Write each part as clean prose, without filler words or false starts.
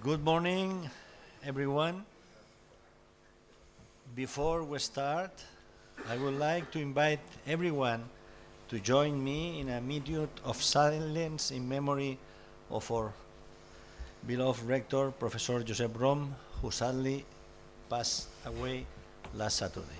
Good morning, everyone. Before we start, I would like to invite everyone to join me in a minute of silence in memory of our beloved rector, Professor Josep Rom, who sadly passed away last Saturday.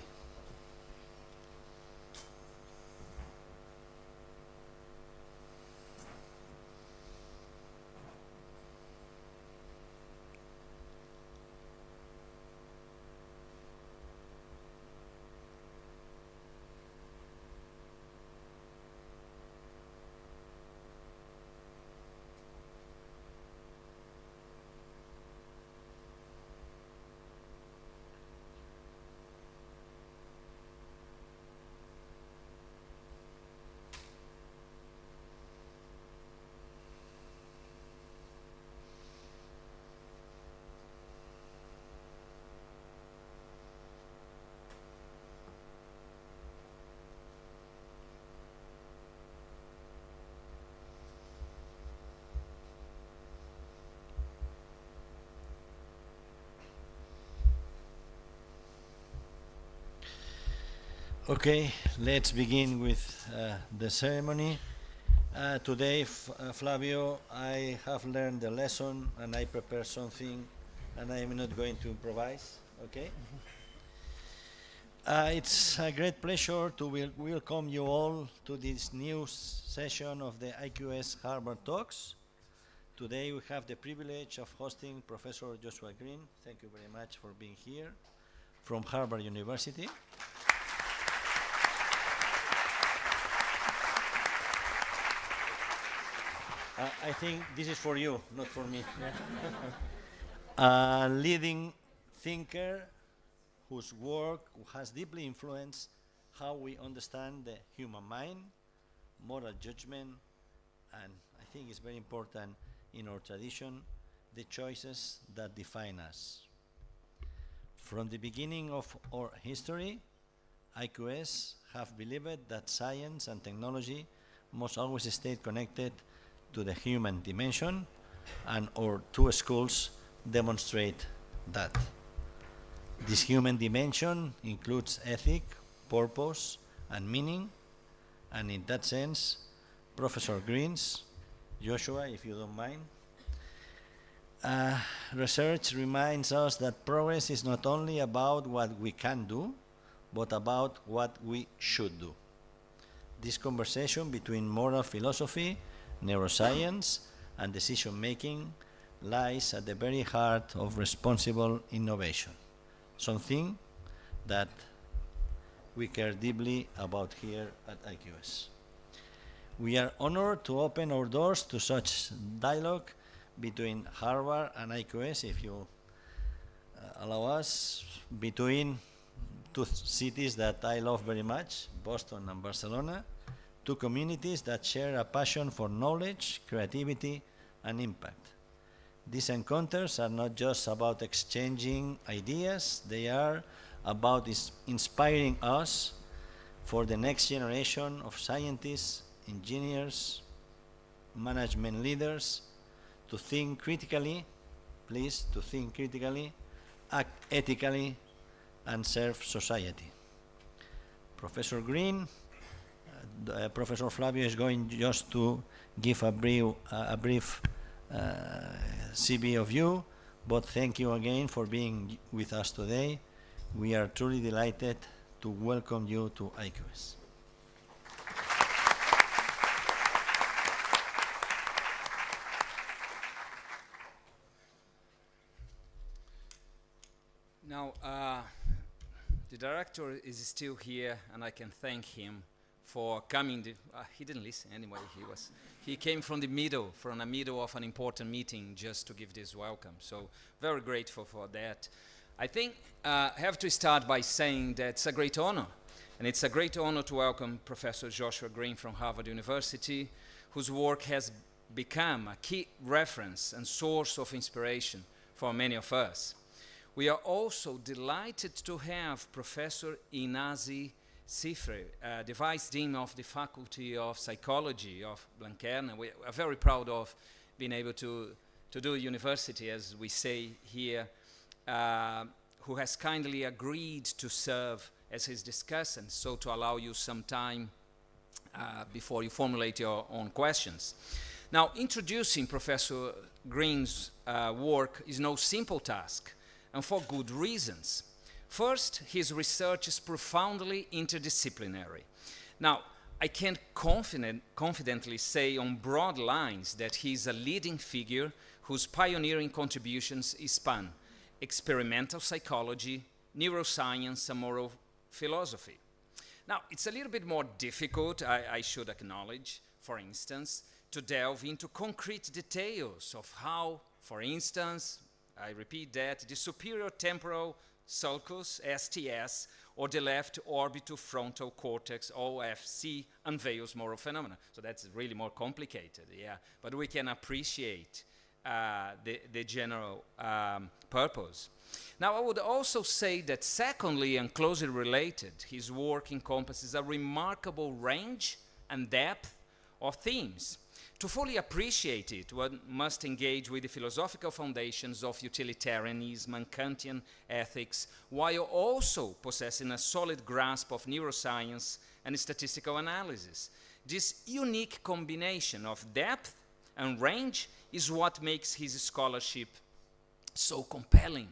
Okay, let's begin with the ceremony. Today, Flavio, I have learned the lesson and I prepared something and I am not going to improvise, okay? It's a great pleasure to welcome you all to this new session of the IQS Hardavard Talks. Today we have the privilege of hosting Professor Joshua Greene. Thank you very much for being here from Harvard University. I think this is for you, not for me. A leading thinker whose work has deeply influenced how we understand the human mind, moral judgment, and I think it's very important in our tradition, the choices that define us. From the beginning of our history, IQS have believed that science and technology must always stay connected to the human dimension, and our two schools demonstrate that. This human dimension includes ethic, purpose, and meaning, and in that sense, Professor Greene's, Joshua, if you don't mind, research reminds us that progress is not only about what we can do, but about what we should do. This conversation between moral philosophy, neuroscience, and decision-making lies at the very heart of responsible innovation, something that we care deeply about here at IQS. We are honored to open our doors to such dialogue between Harvard and IQS, if you allow us, between two cities that I love very much, Boston and Barcelona, two communities that share a passion for knowledge, creativity, and impact. These encounters are not just about exchanging ideas, they are about inspiring us for the next generation of scientists, engineers, management leaders to think critically, please, to think critically, act ethically, and serve society. Professor Greene, Professor Flavio is going just to give a brief CV of you, but thank you again for being with us today. We are truly delighted to welcome you to IQS. Now, the director is still here, and I can thank him for coming. He didn't listen anyway. He came from the middle of an important meeting just to give this welcome. So very grateful for that. I think I have to start by saying that it's a great honor, and it's a great honor to welcome Professor Joshua Greene from Harvard University, whose work has become a key reference and source of inspiration for many of us. We are also delighted to have Professor Inazi Cifre, the Vice Dean of the Faculty of Psychology of Blanquerna. We are very proud of being able to to do university, as we say here, who has kindly agreed to serve as his discussant, so to allow you some time before you formulate your own questions. Now, introducing Professor Greene's work is no simple task, and for good reasons. First, his research is profoundly interdisciplinary. Now, I can confidently say on broad lines that he is a leading figure whose pioneering contributions span experimental psychology, neuroscience, and moral philosophy. Now, it's a little bit more difficult, I should acknowledge, for instance, to delve into concrete details of how, for instance, I repeat that, the superior temporal sulcus, STS, or the left orbitofrontal cortex, OFC, unveils moral phenomena. So that's really more complicated, yeah. But we can appreciate the general purpose. Now, I would also say that secondly, and closely related, his work encompasses a remarkable range and depth of themes. To fully appreciate it, one must engage with the philosophical foundations of utilitarianism and Kantian ethics, while also possessing a solid grasp of neuroscience and statistical analysis. This unique combination of depth and range is what makes his scholarship so compelling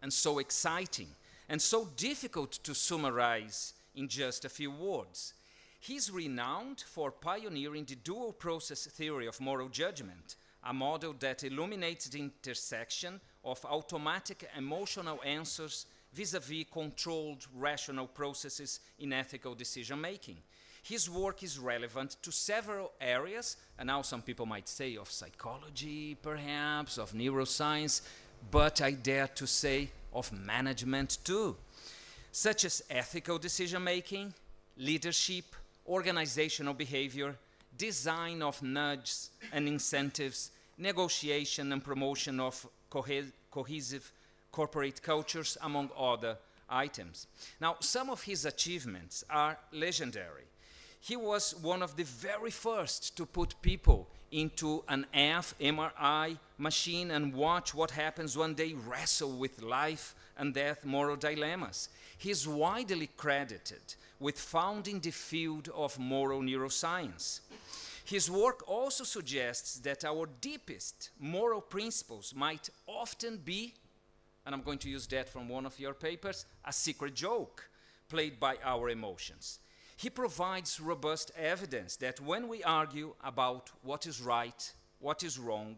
and so exciting and so difficult to summarize in just a few words. He's renowned for pioneering the dual process theory of moral judgment, a model that illuminates the intersection of automatic emotional answers vis-à-vis controlled rational processes in ethical decision-making. His work is relevant to several areas, and now some people might say of psychology, perhaps, of neuroscience, but I dare to say of management too, such as ethical decision-making, leadership, organizational behavior, design of nudges and incentives, negotiation and promotion of cohesive corporate cultures, among other items. Now, some of his achievements are legendary. He was one of the very first to put people into an fMRI machine and watch what happens when they wrestle with life and death moral dilemmas. He is widely credited with founding the field of moral neuroscience. His work also suggests that our deepest moral principles might often be, and I'm going to use that from one of your papers, a secret joke played by our emotions. He provides robust evidence that when we argue about what is right, what is wrong,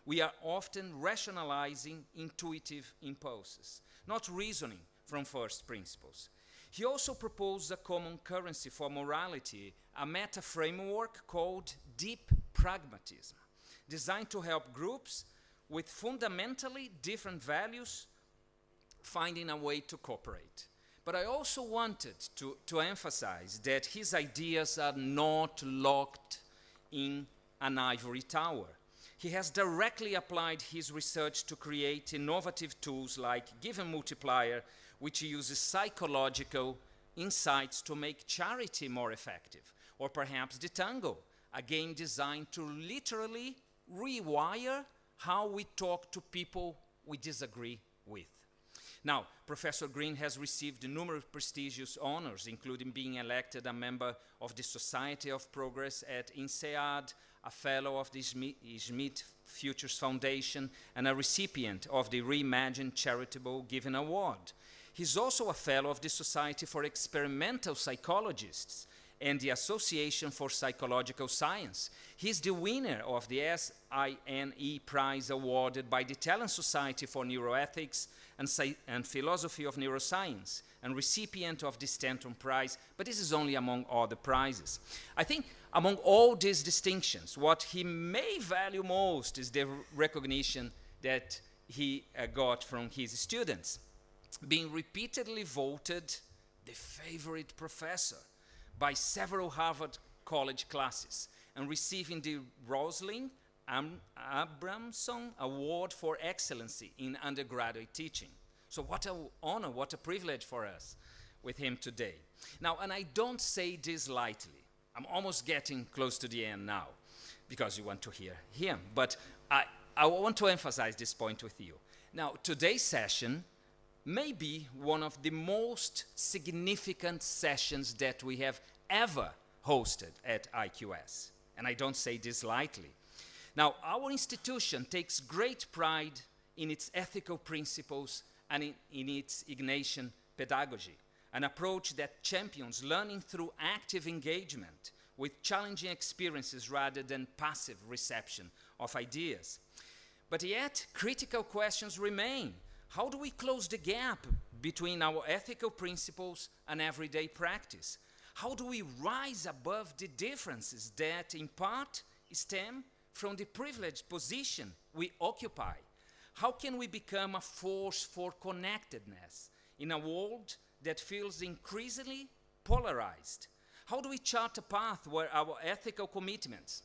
we are often rationalizing intuitive impulses, not reasoning from first principles. He also proposed a common currency for morality, a meta-framework called deep pragmatism, designed to help groups with fundamentally different values finding a way to cooperate. But I also wanted to emphasize that his ideas are not locked in an ivory tower. He has directly applied his research to create innovative tools like Given Multiplier, which uses psychological insights to make charity more effective, or perhaps the Tango, a game designed to literally rewire how we talk to people we disagree with. Now, Professor Greene has received numerous prestigious honors, including being elected a member of the Society of Progress at INSEAD, a fellow of the Schmidt Futures Foundation, and a recipient of the Reimagined Charitable Giving Award. He's also a fellow of the Society for Experimental Psychologists and the Association for Psychological Science. He's the winner of the SINE Prize awarded by the Italian Society for Neuroethics and Philosophy of Neuroscience, and recipient of the Stanton Prize, but this is only among other prizes. I think among all these distinctions, what he may value most is the recognition that he got from his students, being repeatedly voted the favorite professor by several Harvard College classes, and receiving the Rosalind Abramson Award for Excellency in Undergraduate Teaching. So what an honor, what a privilege for us with him today. Now, and I don't say this lightly. I'm almost getting close to the end now, because you want to hear him. But I want to emphasize this point with you. Now, today's session may be one of the most significant sessions that we have ever hosted at IQS. And I don't say this lightly. Now, our institution takes great pride in its ethical principles and in its Ignatian pedagogy, an approach that champions learning through active engagement with challenging experiences rather than passive reception of ideas. But yet, critical questions remain. How do we close the gap between our ethical principles and everyday practice? How do we rise above the differences that, in part, stem from the privileged position we occupy? How can we become a force for connectedness in a world that feels increasingly polarized? How do we chart a path where our ethical commitments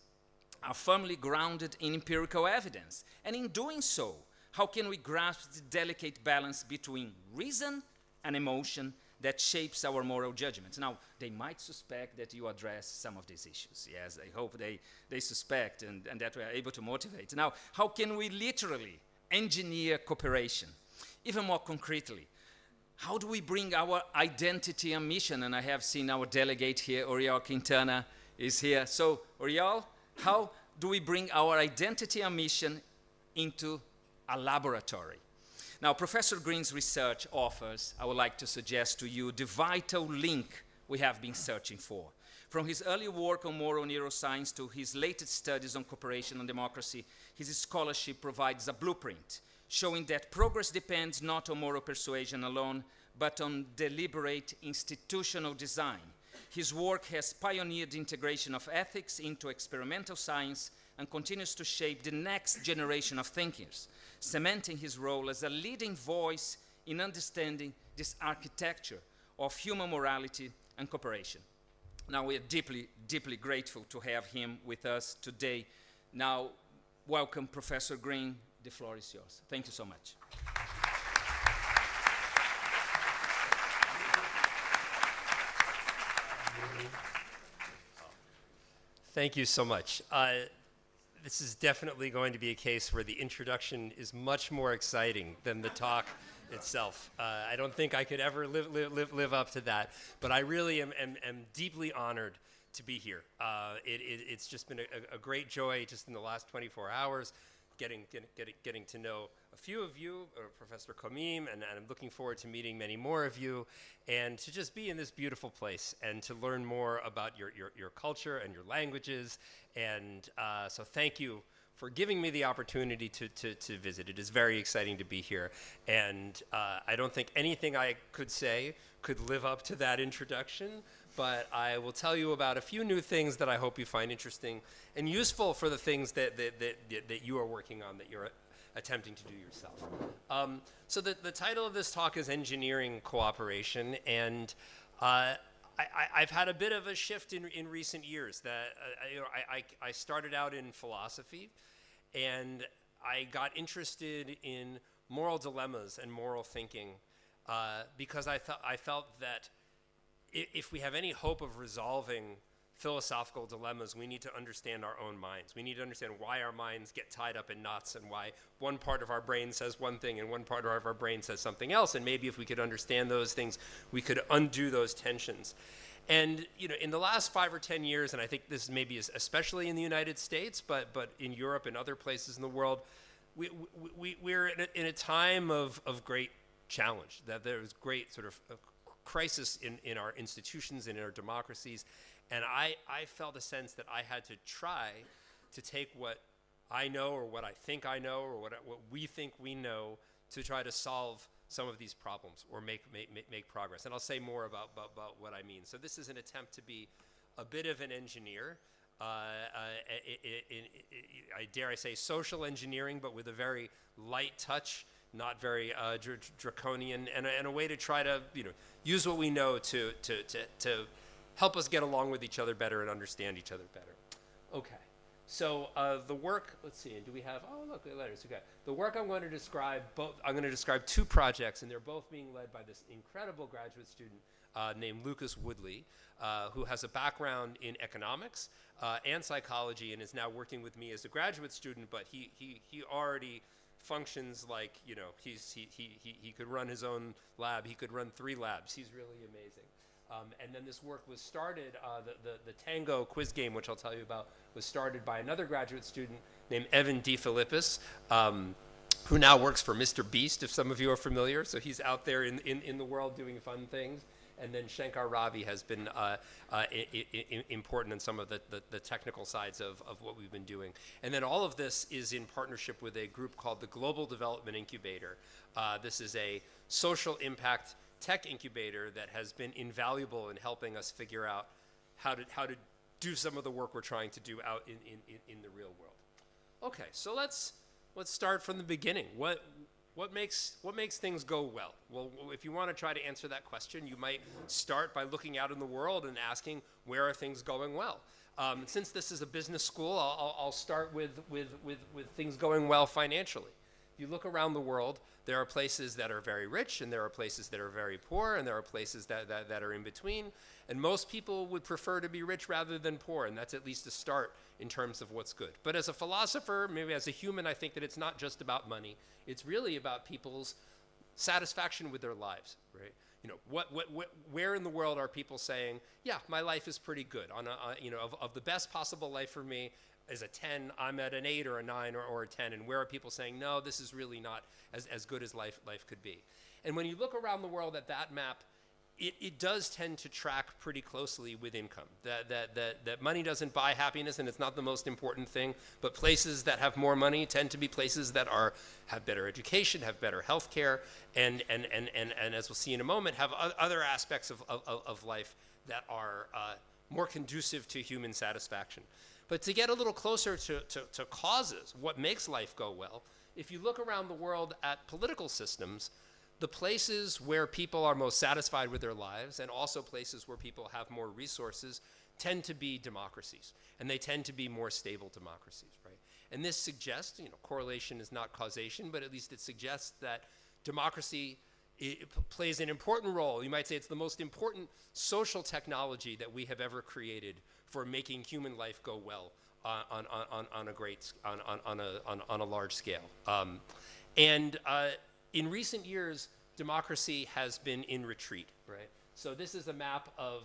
are firmly grounded in empirical evidence? And in doing so, how can we grasp the delicate balance between reason and emotion that shapes our moral judgments? Now, they might suspect that you address some of these issues. Yes, I hope they suspect and that we are able to motivate. Now, how can we literally engineer cooperation? Even more concretely, how do we bring our identity and mission? And I have seen our delegate here, Oriol Quintana, is here. So, Oriol, how do we bring our identity and mission into a laboratory? Now, Professor Greene's research offers, I would like to suggest to you, the vital link we have been searching for. From his early work on moral neuroscience to his latest studies on cooperation and democracy, his scholarship provides a blueprint showing that progress depends not on moral persuasion alone, but on deliberate institutional design. His work has pioneered the integration of ethics into experimental science and continues to shape the next generation of thinkers, cementing his role as a leading voice in understanding this architecture of human morality and cooperation. Now, we are deeply, deeply grateful to have him with us today. Now, welcome, Professor Greene. The floor is yours. Thank you so much. Thank you so much. This is definitely going to be a case where the introduction is much more exciting than the talk itself. I don't think I could ever live up to that, but I really am deeply honored to be here. It's just been a great joy just in the last 24 hours, getting to know a few of you, Professor Comim, and I'm looking forward to meeting many more of you, and to just be in this beautiful place and to learn more about your culture and your languages. And so thank you for giving me the opportunity to visit. It is very exciting to be here. And I don't think anything I could say could live up to that introduction, but I will tell you about a few new things that I hope you find interesting and useful for the things that you are working on, that you're attempting to do yourself. So the title of this talk is Engineering Cooperation, and I've had a bit of a shift in recent years. That I started out in philosophy, and I got interested in moral dilemmas and moral thinking because I felt that if we have any hope of resolving philosophical dilemmas, we need to understand our own minds. We need to understand why our minds get tied up in knots and why one part of our brain says one thing and one part of our brain says something else. And maybe if we could understand those things, we could undo those tensions. And in the last 5 or 10 years, and I think this maybe is especially in the United States, but in Europe and other places in the world, we're in a time of great challenge, that there is great sort of crisis in our institutions and in our democracies. And I felt a sense that I had to try to take what I know or what I think I know or what we think we know to try to solve some of these problems or make progress. And I'll say more about what I mean. So this is an attempt to be a bit of an engineer. I dare I say social engineering, but with a very light touch, not very draconian, and a way to try to use what we know to help us get along with each other better and understand each other better. Okay, So the work, let's see, do we have, oh look, letters, okay. The work I'm going to describe, I'm going to describe two projects, and they're both being led by this incredible graduate student named Lucas Woodley, who has a background in economics and psychology and is now working with me as a graduate student, but he already functions like, you know, he could run his own lab, he could run 3 labs, he's really amazing. And then this work was started, the Tango quiz game, which I'll tell you about, was started by another graduate student named Evan DeFilippis, who now works for Mr. Beast, if some of you are familiar. So he's out there in the world doing fun things. And then Shankar Ravi has been important in some of the technical sides of what we've been doing. And then all of this is in partnership with a group called the Global Development Incubator. This is a social impact tech incubator that has been invaluable in helping us figure out how to do some of the work we're trying to do out in the real world. Okay, so let's start from the beginning. What makes things go well? Well, if you want to try to answer that question, you might start by looking out in the world and asking, where are things going well? Since this is a business school, I'll start with things going well financially. If you look around the world, there are places that are very rich, and there are places that are very poor, and there are places that are in between. And most people would prefer to be rich rather than poor, and that's at least a start in terms of what's good. But as a philosopher, maybe as a human, I think that it's not just about money. It's really about people's satisfaction with their lives, right? You know, where in the world are people saying, yeah, my life is pretty good. You know, of the best possible life for me is a 10, I'm at an 8 or a 9 or a 10, and where are people saying, no, this is really not as good as life could be? And when you look around the world at that map, it does tend to track pretty closely with income. That money doesn't buy happiness, and it's not the most important thing, but places that have more money tend to be places that have better education, have better health care, and as we'll see in a moment, have other aspects of life that are more conducive to human satisfaction. But to get a little closer to causes, what makes life go well, if you look around the world at political systems, the places where people are most satisfied with their lives and also places where people have more resources tend to be democracies, and they tend to be more stable democracies, right? And this suggests, you know, correlation is not causation, but at least it suggests that democracy plays an important role. You might say it's the most important social technology that we have ever created for making human life go well on a large scale. In recent years, democracy has been in retreat, right? So this is a map of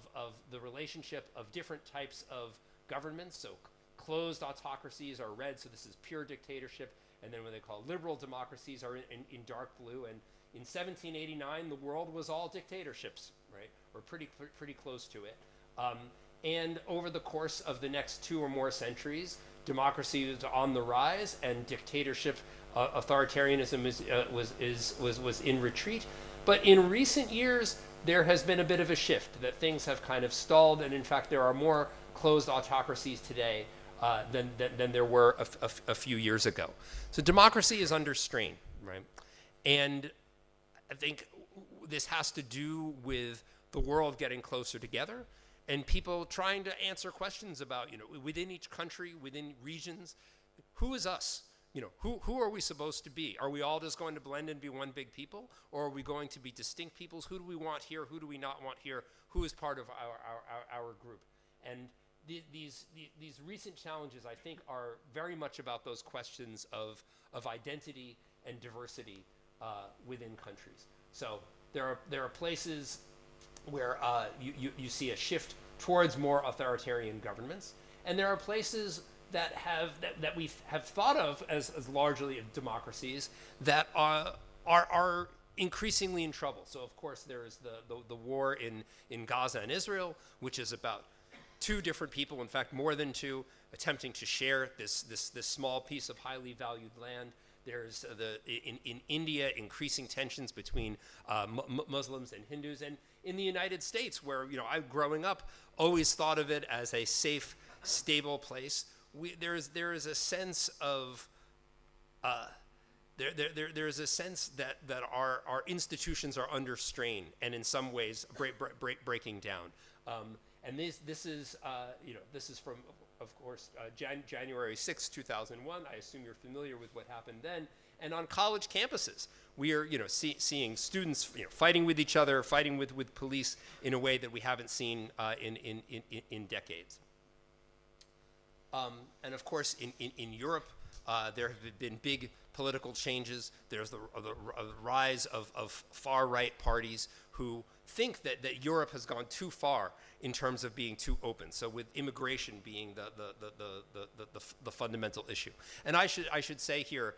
the relationship of different types of governments. So closed autocracies are red, so this is pure dictatorship. And then what they call liberal democracies are in dark blue. And in 1789, the world was all dictatorships, right? Or pretty close to it. And over the course of the next 2 or more centuries, democracy was on the rise, and dictatorship, authoritarianism was in retreat. But in recent years, there has been a bit of a shift, that things have kind of stalled, and in fact, there are more closed autocracies today than there were a few years ago. So democracy is under strain, right? And I think this has to do with the world getting closer together, and people trying to answer questions about, you know, within each country, within regions, who is us? You know, who are we supposed to be? Are we all just going to blend and be one big people? Or are we going to be distinct peoples? Who do we want here? Who do we not want here? Who is part of our group? And these recent challenges, I think, are very much about those questions of identity and diversity within countries. So there are places where you see a shift towards more authoritarian governments, and there are places that we have thought of as largely democracies that are increasingly in trouble. So of course there is the war in Gaza and Israel, which is about 2 different people, in fact more than 2, attempting to share this small piece of highly valued land. There's in India, increasing tensions between Muslims and Hindus, and in the United States, where, you know, I, growing up, always thought of it as a safe, stable place. There is a sense of there is a sense that our institutions are under strain, and in some ways breaking down. And this is this is from, of course, January 6, 2001. I assume you're familiar with what happened then. And on college campuses, we are seeing students fighting with each other, fighting with police in a way that we haven't seen in decades. And of course, in Europe, there have been big political changes. There's the rise of far-right parties who think that Europe has gone too far in terms of being too open. So with immigration being the fundamental issue. And I should say here,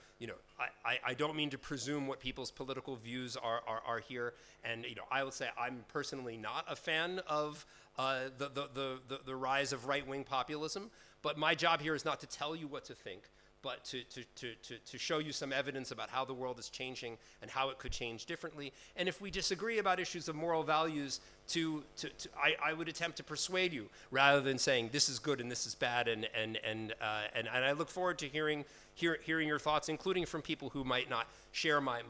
I don't mean to presume what people's political views are here. And I will say I'm personally not a fan of the rise of right-wing populism. But my job here is not to tell you what to think, but to show you some evidence about how the world is changing and how it could change differently. And if we disagree about issues of moral values, I would attempt to persuade you rather than saying this is good and this is bad. And I look forward to hearing your thoughts, including from people who might not share my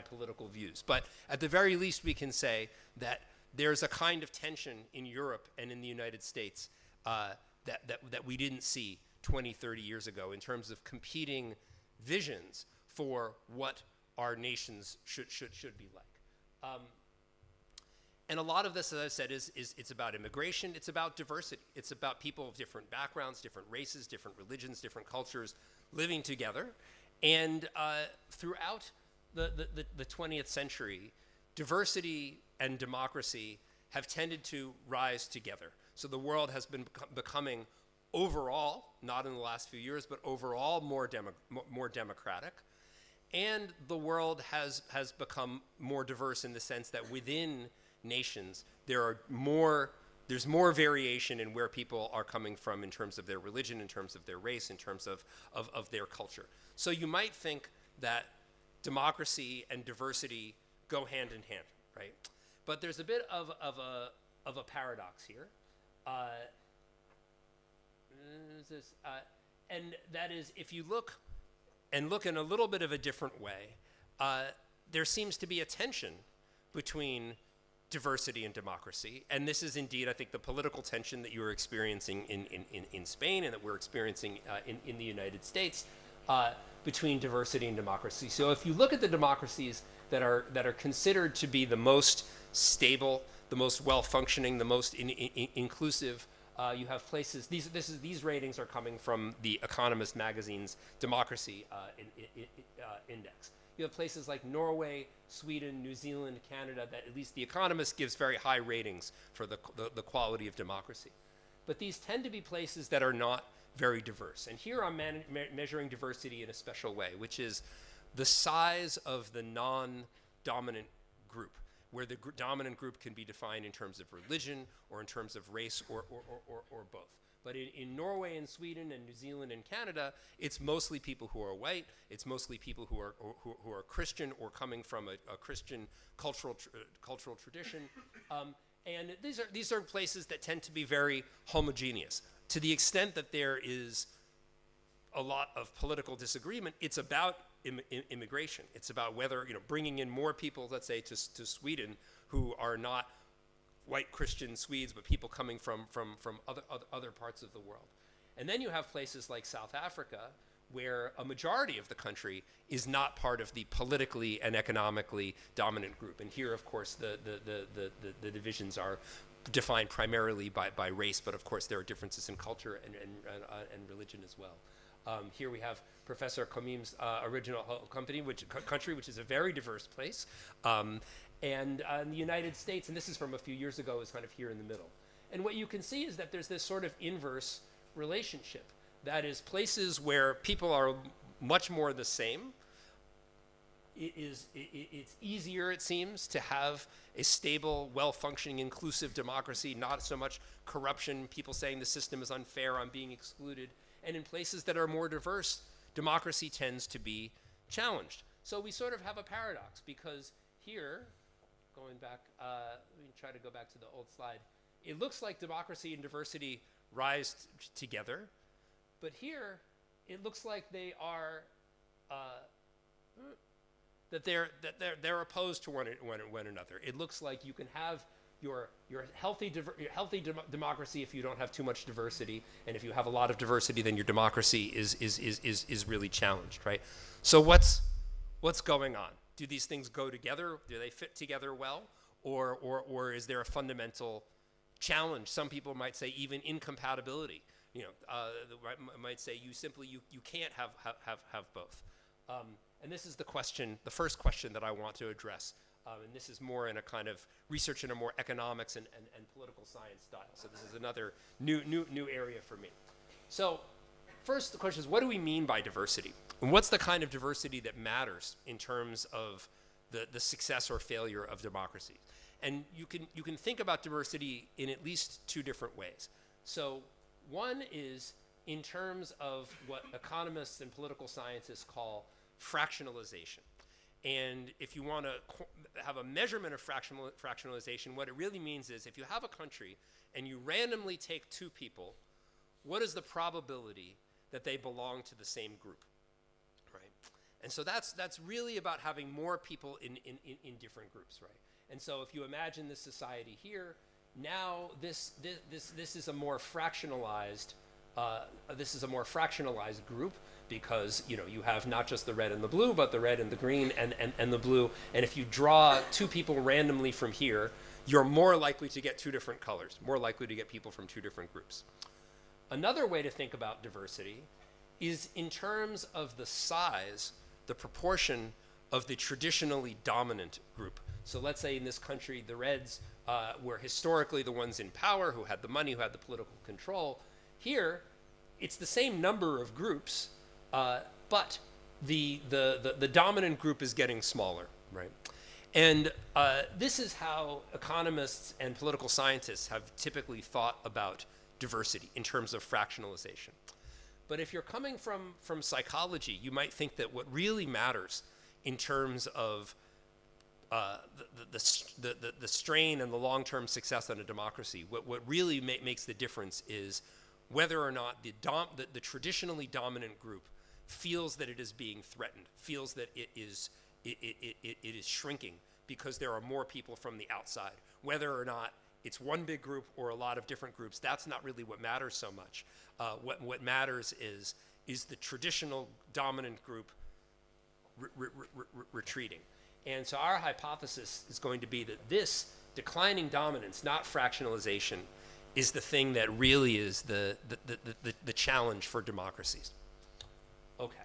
political views. But at the very least, we can say that there's a kind of tension in Europe and in the United States that we didn't see 20, 30 years ago in terms of competing visions for what our nations should be like. And a lot of this, as I said, is it's about immigration, it's about diversity. It's about people of different backgrounds, different races, different religions, different cultures living together. And throughout the 20th century, diversity and democracy have tended to rise together. So the world has been becoming overall, not in the last few years, but overall more democratic. And the world has become more diverse in the sense that within nations, there's more variation in where people are coming from in terms of their religion, in terms of their race, in terms of their culture. So you might think that democracy and diversity go hand in hand, right? But there's a bit of a paradox here. And that is, if you look in a little bit of a different way, there seems to be a tension between diversity and democracy. And this is indeed, I think, the political tension that you're experiencing in Spain and that we're experiencing in the United States between diversity and democracy. So if you look at the democracies that are considered to be the most stable, the most well-functioning, the most inclusive, you have places. These ratings are coming from the Economist magazine's democracy index. You have places like Norway, Sweden, New Zealand, Canada, that at least the Economist gives very high ratings for the quality of democracy. But these tend to be places that are not very diverse. And here I'm measuring diversity in a special way, which is the size of the non-dominant group, where the dominant group can be defined in terms of religion or in terms of race or both. But in Norway and Sweden and New Zealand and Canada, it's mostly people who are white. It's mostly people who are Christian or coming from a Christian cultural tradition. And these are places that tend to be very homogeneous. To the extent that there is a lot of political disagreement, it's about immigration. It's about whether, bringing in more people, let's say, to Sweden who are not white Christian Swedes, but people coming from other parts of the world. And then you have places like South Africa, where a majority of the country is not part of the politically and economically dominant group. And here, of course, the divisions are defined primarily by race, but of course there are differences in culture and religion as well. Here we have Professor Comim's original country, which is a very diverse place. And the United States, and this is from a few years ago, is kind of here in the middle. And what you can see is that there's this sort of inverse relationship. That is, places where people are much more the same, it's easier, it seems, to have a stable, well-functioning, inclusive democracy, not so much corruption, people saying the system is unfair, I'm being excluded. And in places that are more diverse, democracy tends to be challenged. So we sort of have a paradox, because here, going back, let me try to go back to the old slide. It looks like democracy and diversity rise together, but here it looks like they are that they're opposed to one another. It looks like you can have you're healthy democracy if you don't have too much diversity, and if you have a lot of diversity, then your democracy is really challenged, right? So what's going on? Do these things go together? Do they fit together well, or is there a fundamental challenge? Some people might say even incompatibility. You know, might say you can't have both. And this is the first question that I want to address. And this is more in a kind of research in a more economics and political science style. So this is another new area for me. So first, the question is, what do we mean by diversity? And what's the kind of diversity that matters in terms of the success or failure of democracy? And you can think about diversity in at least two different ways. So one is in terms of what economists and political scientists call fractionalization. And if you want to have a measurement of fractionalization, what it really means is if you have a country and you randomly take two people, what is the probability that they belong to the same group, right? And so that's really about having more people in different groups, right? And so if you imagine this society here, now this is a more fractionalized group, because you have not just the red and the blue, but the red and the green and the blue. And if you draw two people randomly from here, you're more likely to get two different colors, more likely to get people from two different groups. Another way to think about diversity is in terms of the size, the proportion of the traditionally dominant group. So let's say in this country, the Reds were historically the ones in power, who had the money, who had the political control. Here, it's the same number of groups, but the dominant group is getting smaller, right? And this is how economists and political scientists have typically thought about diversity in terms of fractionalization. But if you're coming from psychology, you might think that what really matters in terms of the strain and the long-term success on a democracy, what really makes the difference is whether or not the traditionally dominant group feels that it is being threatened, feels that it is shrinking because there are more people from the outside. Whether or not it's one big group or a lot of different groups, that's not really what matters so much. What matters is the traditional dominant group retreating. And so our hypothesis is going to be that this declining dominance, not fractionalization, is the thing that really is the challenge for democracies. Okay,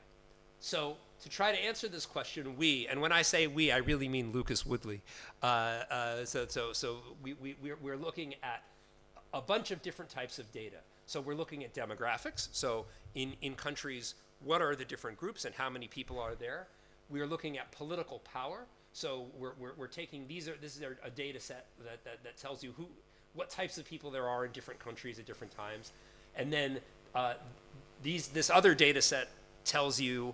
so to try to answer this question, and when I say we, I really mean Lucas Woodley. So we're looking at a bunch of different types of data. So we're looking at demographics. So in countries, what are the different groups and how many people are there? We're looking at political power. So we're taking this is a data set that tells you what types of people there are in different countries at different times. And then this other data set tells you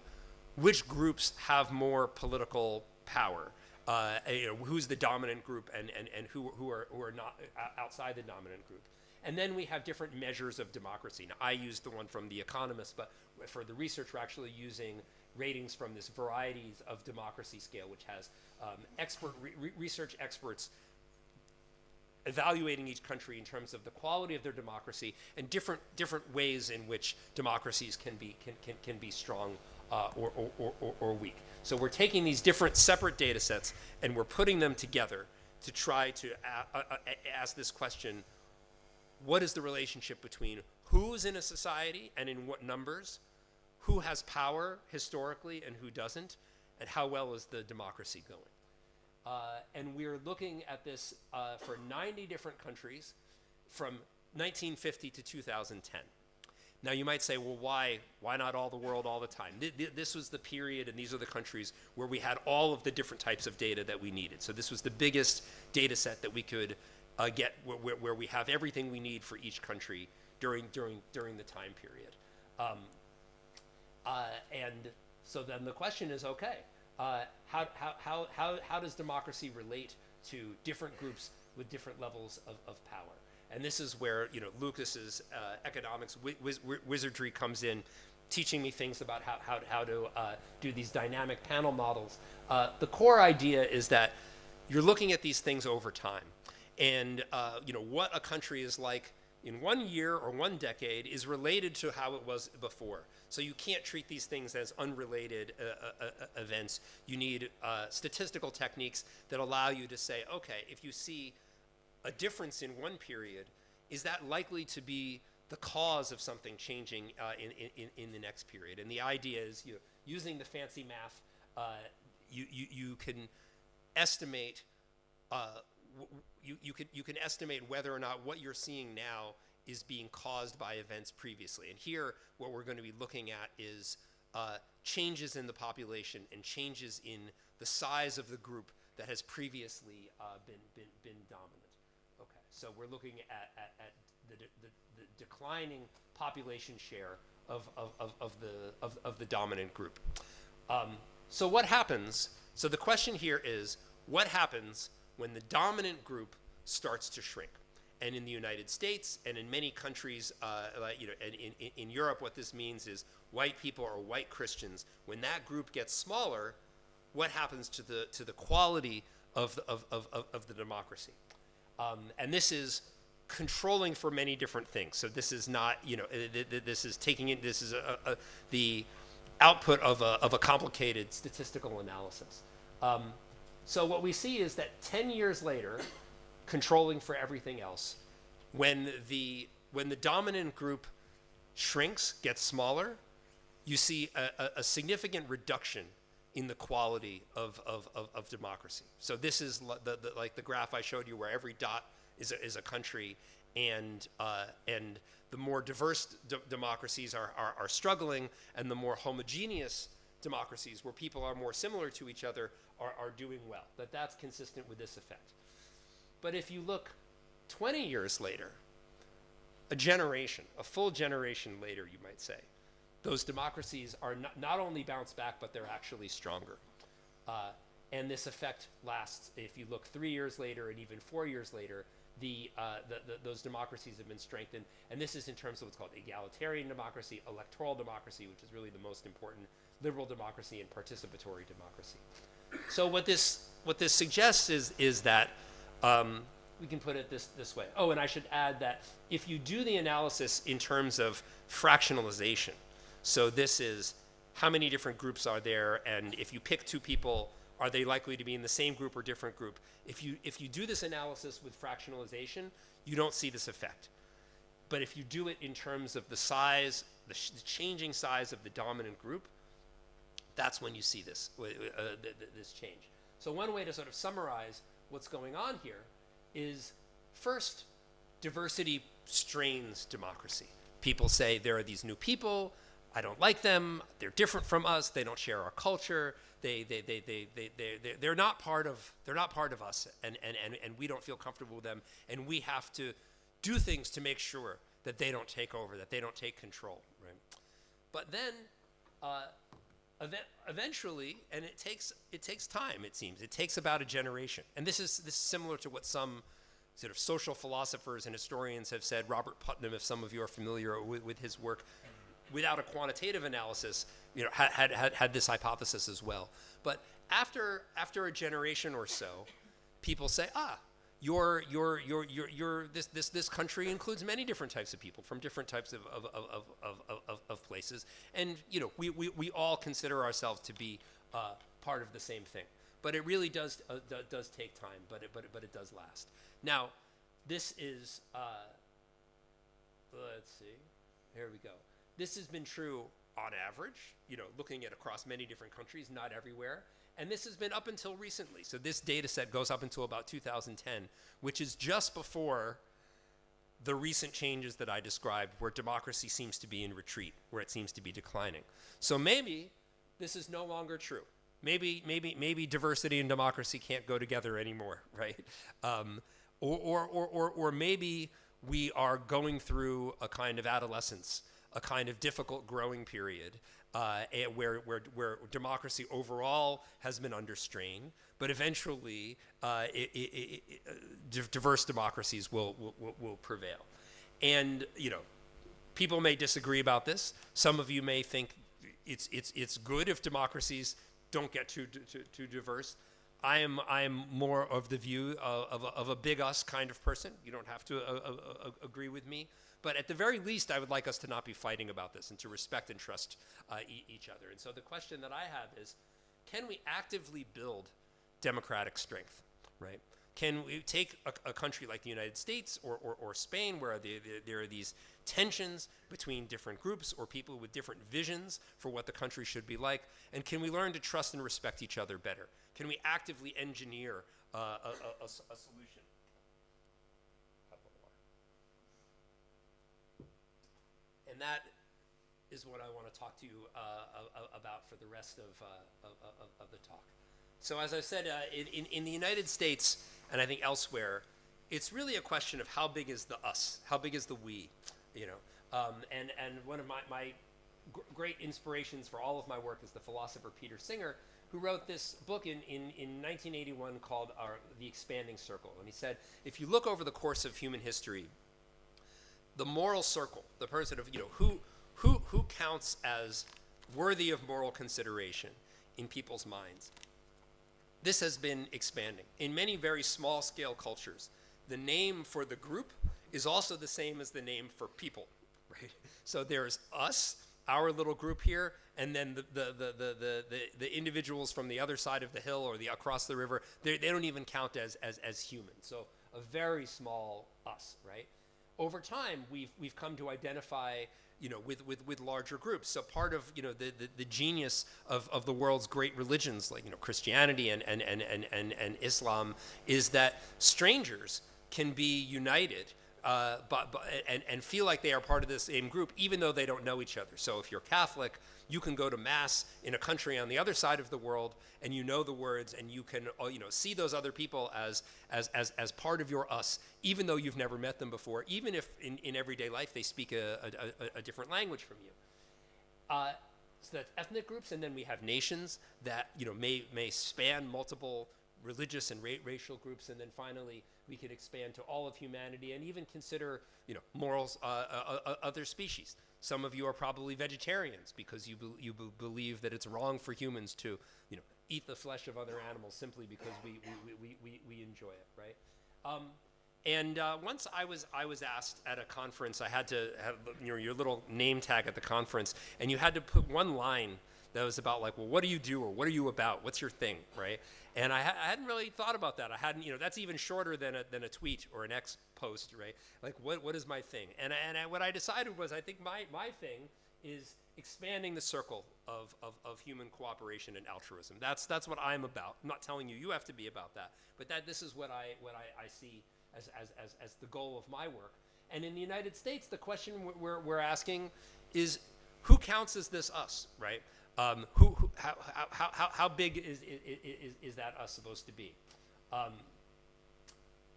which groups have more political power, who's the dominant group and who are not outside the dominant group. And then we have different measures of democracy. Now, I used the one from The Economist, but for the research, we're actually using ratings from this Varieties of Democracy scale, which has research experts evaluating each country in terms of the quality of their democracy and different ways in which democracies can be strong or weak. So we're taking these different separate data sets and we're putting them together to try to ask this question: what is the relationship between who's in a society and in what numbers, who has power historically and who doesn't, and how well is the democracy going? And we're looking at this for 90 different countries from 1950 to 2010. Now you might say, well, why not all the world all the time? This was the period and these are the countries where we had all of the different types of data that we needed. So this was the biggest data set that we could get where we have everything we need for each country during the time period. And so then the question is, okay, how does democracy relate to different groups with different levels of power? And this is where Lucas's economics wizardry comes in, teaching me things about how to do these dynamic panel models. The core idea is that you're looking at these things over time. And what a country is like in 1 year or 1 decade is related to how it was before. So you can't treat these things as unrelated events. You need statistical techniques that allow you to say, okay, if you see a difference in one period, is that likely to be the cause of something changing in the next period? And the idea is, using the fancy math, you can estimate you can estimate whether or not what you're seeing now is being caused by events previously. And here, what we're going to be looking at is changes in the population and changes in the size of the group that has previously been dominant. Okay, so we're looking at the declining population share of the dominant group. So what happens? So the question here is, what happens when the dominant group starts to shrink? And in the United States and in many countries, in Europe, what this means is white people or white Christians. When that group gets smaller, what happens to the quality of the democracy? And this is controlling for many different things. So this is not, this is taking it. This is the output of a complicated statistical analysis. So what we see is that 10 years later, controlling for everything else, when the dominant group shrinks, gets smaller, you see a significant reduction in the quality of democracy. So this is like the graph I showed you, where every dot is a country, and the more diverse democracies are struggling, and the more homogeneous democracies, where people are more similar to each other, are doing well. That's consistent with this effect. But if you look 20 years later, a full generation later, you might say, those democracies are not only bounced back, but they're actually stronger. And this effect lasts, if you look 3 years later and even 4 years later, those democracies have been strengthened. And this is in terms of what's called egalitarian democracy, electoral democracy, which is really the most important, liberal democracy, and participatory democracy. So what this suggests is that we can put it this way. Oh, and I should add that if you do the analysis in terms of fractionalization, so this is how many different groups are there, and if you pick two people, are they likely to be in the same group or different group? If you do this analysis with fractionalization, you don't see this effect. But if you do it in terms of the size, the changing size of the dominant group, that's when you see this change. So one way to sort of summarize what's going on here is, first, diversity strains democracy. People say there are these new people, I don't like them, they're different from us, they don't share our culture, they're not part of us, and we don't feel comfortable with them, and we have to do things to make sure that they don't take over, that they don't take control, right? But then eventually, and it takes time, it seems. It takes about a generation. And this is similar to what some sort of social philosophers and historians have said. Robert Putnam, if some of you are familiar with his work, without a quantitative analysis, had this hypothesis as well. But after a generation or so, people say, this country includes many different types of people from different types of places, and we all consider ourselves to be part of the same thing. But it really does take time, but it does last. Now, this is let's see, here we go. This has been true on average, looking at across many different countries, not everywhere. And this has been up until recently. So this data set goes up until about 2010, which is just before the recent changes that I described, where democracy seems to be in retreat, where it seems to be declining. So maybe this is no longer true. Maybe diversity and democracy can't go together anymore, right? Or maybe we are going through a kind of adolescence, a kind of difficult growing period, where democracy overall has been under strain, but eventually diverse democracies will prevail. And people may disagree about this. Some of you may think it's good if democracies don't get too diverse. I'm more of the view of a big us kind of person. You don't have to agree with me. But at the very least, I would like us to not be fighting about this and to respect and trust each other. And so the question that I have is, can we actively build democratic strength, right? Can we take a country like the United States or Spain, where there are these tensions between different groups or people with different visions for what the country should be like, and can we learn to trust and respect each other better? Can we actively engineer a solution? And that is what I want to talk to you about for the rest of the talk. So as I said, in the United States, and I think elsewhere, it's really a question of how big is the us, how big is the we, you know. And one of my great inspirations for all of my work is the philosopher Peter Singer, who wrote this book in 1981 called The Expanding Circle. And he said, if you look over the course of human history, the moral circle, the person of, you know, who counts as worthy of moral consideration in people's minds, this has been expanding. In many very small scale cultures, the name for the group is also the same as the name for people, right? So there's us, our little group here, and then the individuals from the other side of the hill or across the river, they don't even count as human. So a very small us, right? Over time, we've come to identify, you know, with larger groups. So part of, you know, the genius of the world's great religions, like, you know, Christianity and Islam, is that strangers can be united and feel like they are part of the same group, even though they don't know each other. So if you're Catholic, you can go to Mass in a country on the other side of the world, and you know the words, and you can, you know, see those other people as part of your us, even though you've never met them before, even if in everyday life they speak a different language from you. So that's ethnic groups, and then we have nations that, you know, may span multiple religious and racial groups, and then finally we could expand to all of humanity and even consider, you know, morals, other species. Some of you are probably vegetarians because you believe that it's wrong for humans to, you know, eat the flesh of other animals simply because we enjoy it, right? And once I was asked at a conference, I had to have, you know, your little name tag at the conference, and you had to put one line that was about, like, well, what do you do, or what are you about? What's your thing, right? And I hadn't really thought about that. I hadn't, you know, that's even shorter than a tweet or an X post, right? Like, what is my thing? And what I decided was, I think my thing is expanding the circle of human cooperation and altruism. That's what I'm about. I'm not telling you have to be about that, but this is what I see as the goal of my work. And in the United States, the question we're asking is, who counts as this us, right? How big is that us supposed to be?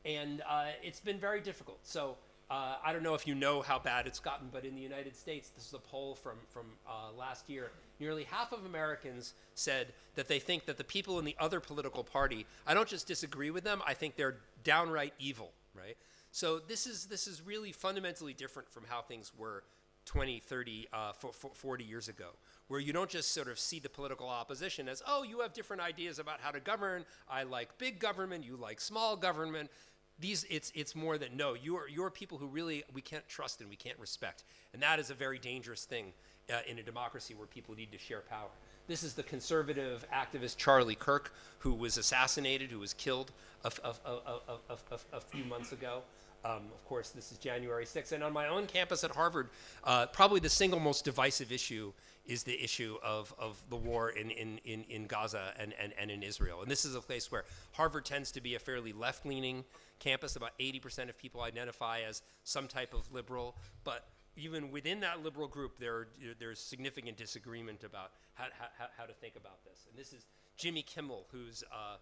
And it's been very difficult. So I don't know if you know how bad it's gotten, but in the United States, this is a poll from last year. Nearly half of Americans said that they think that the people in the other political party, I don't just disagree with them, I think they're downright evil, right? So this is really fundamentally different from how things were 20, 30, 40 years ago, where you don't just sort of see the political opposition as, oh, you have different ideas about how to govern. I like big government, you like small government. It's more than, no, you're people who really we can't trust and we can't respect. And that is a very dangerous thing in a democracy where people need to share power. This is the conservative activist Charlie Kirk, who was assassinated, who was killed a few months ago. Of course, this is January 6th. And on my own campus at Harvard, probably the single most divisive issue is the issue of the war in Gaza and in Israel. And this is a place where Harvard tends to be a fairly left-leaning campus. About 80% of people identify as some type of liberal. But even within that liberal group, there's significant disagreement about how to think about this. And this is Jimmy Kimmel, who's a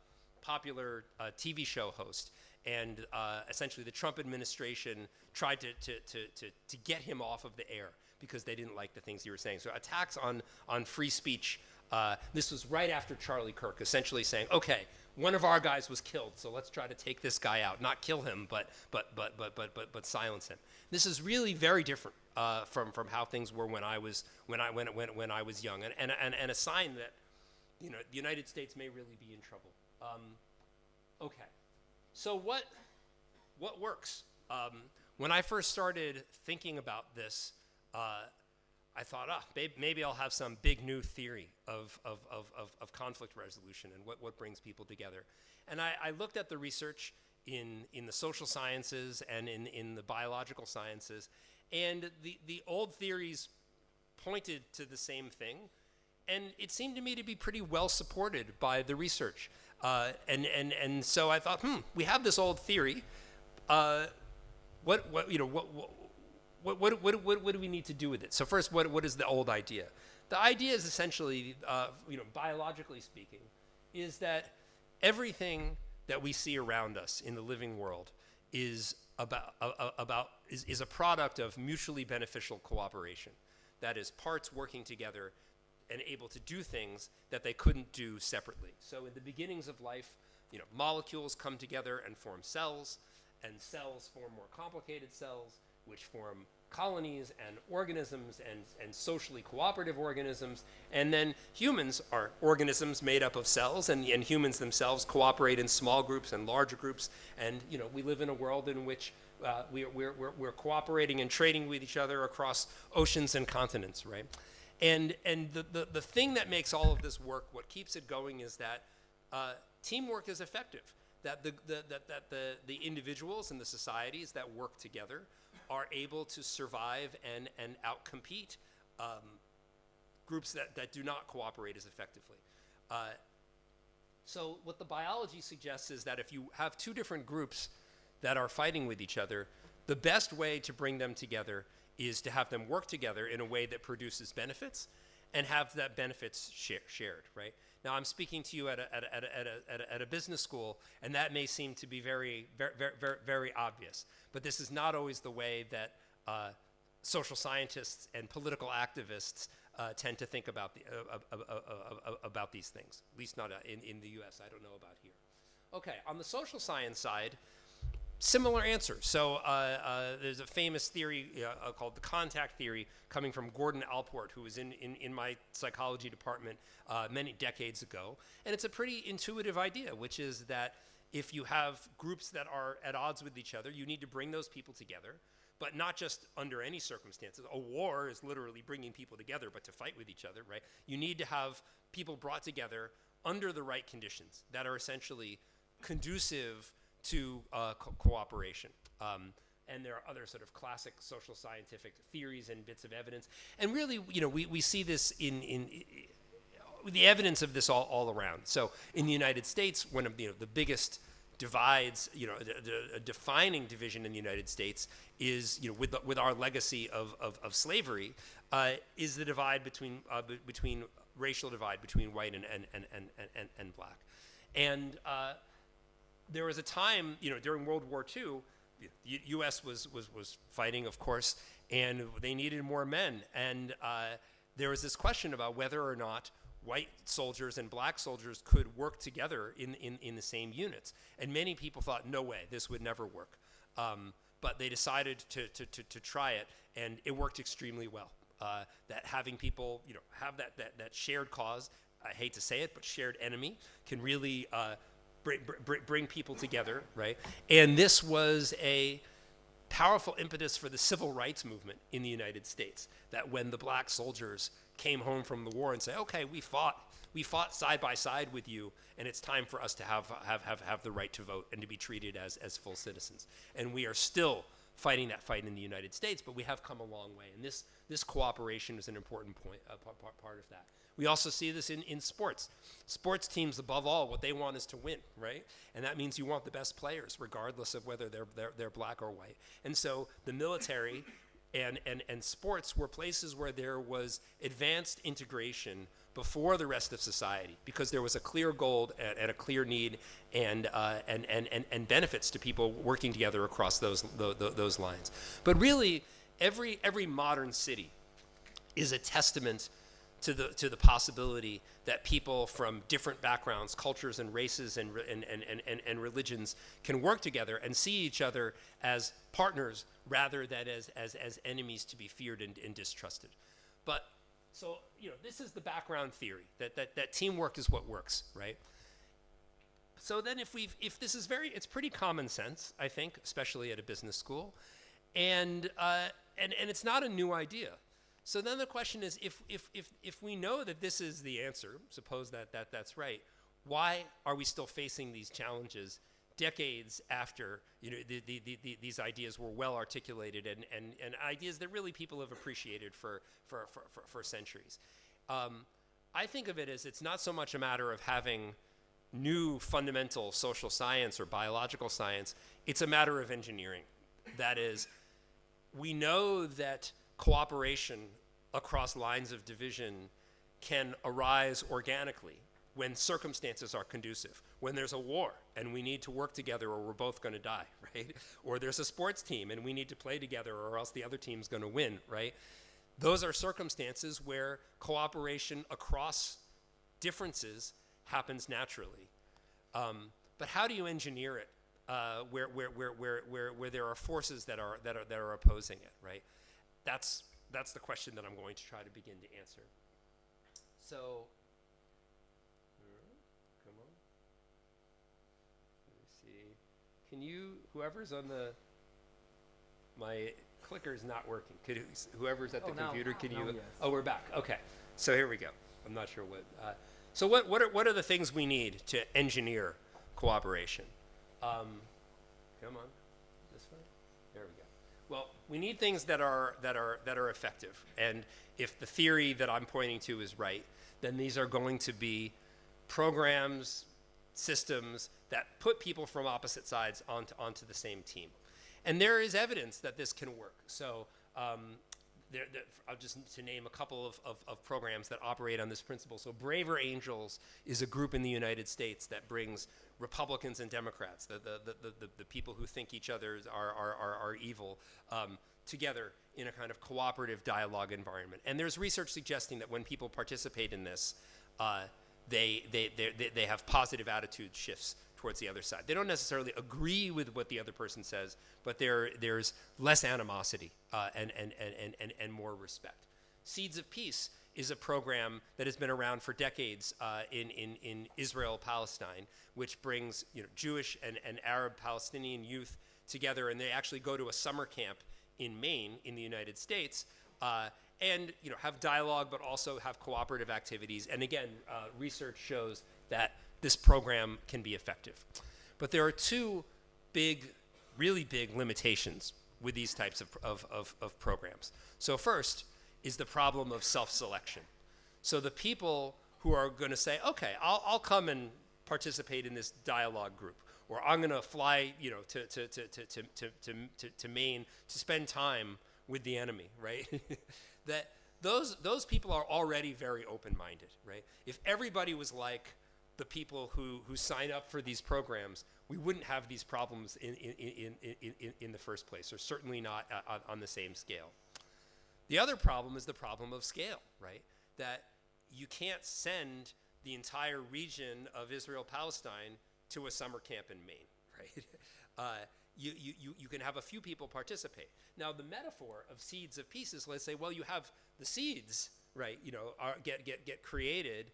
popular TV show host. And essentially the Trump administration tried to get him off of the air because they didn't like the things he was saying. So attacks on free speech. This was right after Charlie Kirk, essentially saying, okay, one of our guys was killed, so let's try to take this guy out, not kill him, but silence him. This is really very different from how things were when I was young, and a sign that, you know, the United States may really be in trouble Okay, so what works? When I first started thinking about this, I thought, maybe I'll have some big new theory of conflict resolution and what brings people together. And I looked at the research in the social sciences and in the biological sciences, and the old theories pointed to the same thing, and it seemed to me to be pretty well supported by the research. And so I thought, we have this old theory. What do we need to do with it? So first, what is the old idea? The idea is essentially, biologically speaking, is that everything that we see around us in the living world is is a product of mutually beneficial cooperation. That is, parts working together and able to do things that they couldn't do separately. So in the beginnings of life, molecules come together and form cells, and cells form more complicated cells, which form colonies and organisms and socially cooperative organisms. And then humans are organisms made up of cells, and humans themselves cooperate in small groups and larger groups. And we live in a world in which we're cooperating and trading with each other across oceans and continents, right? And the thing that makes all of this work, what keeps it going, is that teamwork is effective. That the individuals and the societies that work together are able to survive and outcompete groups that do not cooperate as effectively. So what the biology suggests is that if you have two different groups that are fighting with each other, the best way to bring them together is to have them work together in a way that produces benefits and have that benefits shared, right? Now, I'm speaking to you at a business school, and that may seem to be very, very, very, very obvious. But this is not always the way that social scientists and political activists tend to think about these things. At least not in the U.S. I don't know about here. Okay, on the social science side, similar answer. So there's a famous theory called the contact theory coming from Gordon Allport, who was in my psychology department many decades ago. And it's a pretty intuitive idea, which is that if you have groups that are at odds with each other, you need to bring those people together, but not just under any circumstances. A war is literally bringing people together, but to fight with each other, right? You need to have people brought together under the right conditions that are essentially conducive to cooperation. And there are other sort of classic social scientific theories and bits of evidence. And really, we see this in the evidence of this all around. So in the United States, one of the biggest divides, a defining division in the United States is, with our legacy of slavery, is the divide between racial divide between white and black. And there was a time, during World War II, the U.S. was fighting, of course, and they needed more men. And there was this question about whether or not white soldiers and black soldiers could work together in the same units. And many people thought, no way, this would never work. But they decided to try it, and it worked extremely well. That having people, have that shared cause, I hate to say it, but shared enemy, can really bring people together, right? And this was a powerful impetus for the civil rights movement in the United States, that when the black soldiers came home from the war and say, okay, we fought side by side with you, and it's time for us to have the right to vote and to be treated as full citizens. And we are still fighting that fight in the United States, but we have come a long way. And this cooperation is an important part of that. We also see this in sports. Sports teams, above all, what they want is to win, right? And that means you want the best players, regardless of whether they're black or white. And so the military and sports were places where there was advanced integration before the rest of society, because there was a clear goal and a clear need and benefits to people working together across those lines. But really, every modern city is a testament to the possibility that people from different backgrounds, cultures, and races and religions can work together and see each other as partners rather than as enemies to be feared and distrusted. But so this is the background theory that teamwork is what works, right? So then if this is it's pretty common sense, I think, especially at a business school, and it's not a new idea. So then the question is, if we know that this is the answer, suppose that's right, why are we still facing these challenges decades after these ideas were well articulated and ideas that really people have appreciated for centuries? I think of it as it's not so much a matter of having new fundamental social science or biological science, it's a matter of engineering. That is, we know that cooperation across lines of division can arise organically when circumstances are conducive. When there's a war and we need to work together or we're both going to die, right? Or there's a sports team and we need to play together or else the other team's going to win, right? Those are circumstances where cooperation across differences happens naturally. But how do you engineer it where there are forces that are opposing it, right? That's the question that I'm going to try to begin to answer. So, come on. Let me see. Can you, whoever's on my clicker's not working. Whoever's at the computer, can you? Yes. Oh, we're back. Okay. So here we go. I'm not sure what. So what are the things we need to engineer cooperation? Come on. This way. There we go. Well, we need things that are effective. And if the theory that I'm pointing to is right, then these are going to be programs, systems that put people from opposite sides onto the same team. And there is evidence that this can work. So I'll just to name a couple of programs that operate on this principle. So Braver Angels is a group in the United States that brings Republicans and Democrats, the people who think each other are evil, together in a kind of cooperative dialogue environment. And there's research suggesting that when people participate in this, they have positive attitude shifts towards the other side. They don't necessarily agree with what the other person says, but there's less animosity and more respect. Seeds of Peace is a program that has been around for decades in Israel, Palestine, which brings Jewish and Arab Palestinian youth together, and they actually go to a summer camp in Maine in the United States, and have dialogue, but also have cooperative activities. And again, research shows that this program can be effective. But there are two really big limitations with these types of programs. So first is the problem of self-selection. So the people who are going to say, okay, I'll come and participate in this dialogue group, or I'm going to fly to Maine to spend time with the enemy, right? That those people are already very open-minded, right? If everybody was like the people who sign up for these programs, we wouldn't have these problems in the first place, or certainly not on the same scale. The other problem is the problem of scale, right? That you can't send the entire region of Israel-Palestine to a summer camp in Maine, right? You can have a few people participate. Now, the metaphor of Seeds of Peace is, let's say, well, you have the seeds, right? Get created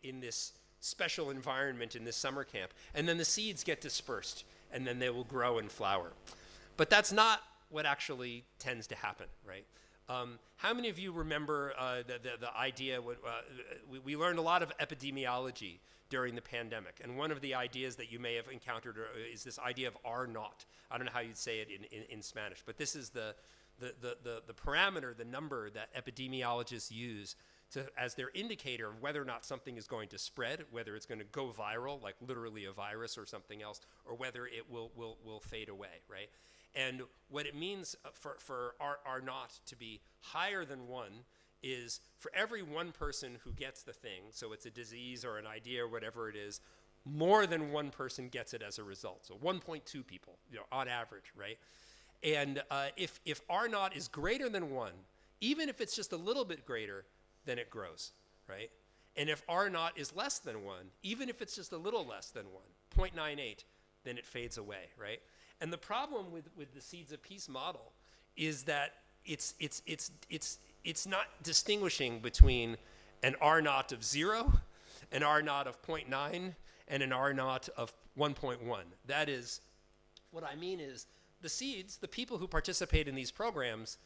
in this special environment in this summer camp, and then the seeds get dispersed, and then they will grow and flower. But that's not what actually tends to happen, right? How many of you remember the idea? We learned a lot of epidemiology during the pandemic, and one of the ideas that you may have encountered is this idea of R-naught. I don't know how you'd say it in Spanish, but this is the parameter, the number that epidemiologists use as their indicator of whether or not something is going to spread, whether it's going to go viral, like literally a virus or something else, or whether it will fade away, right? And what it means for R-naught to be higher than 1 is for every one person who gets the thing, so it's a disease or an idea or whatever it is, more than one person gets it as a result. So 1.2 people, on average, right? And if R-naught is greater than 1, even if it's just a little bit greater, then it grows, right? And if R-naught is less than 1, even if it's just a little less than 1, 0.98, then it fades away, right? And the problem with the Seeds of Peace model is that it's not distinguishing between an R-naught of 0, an R-naught of 0.9, and an R naught of 1.1. That is, what I mean is the seeds, the people who participate in these programs,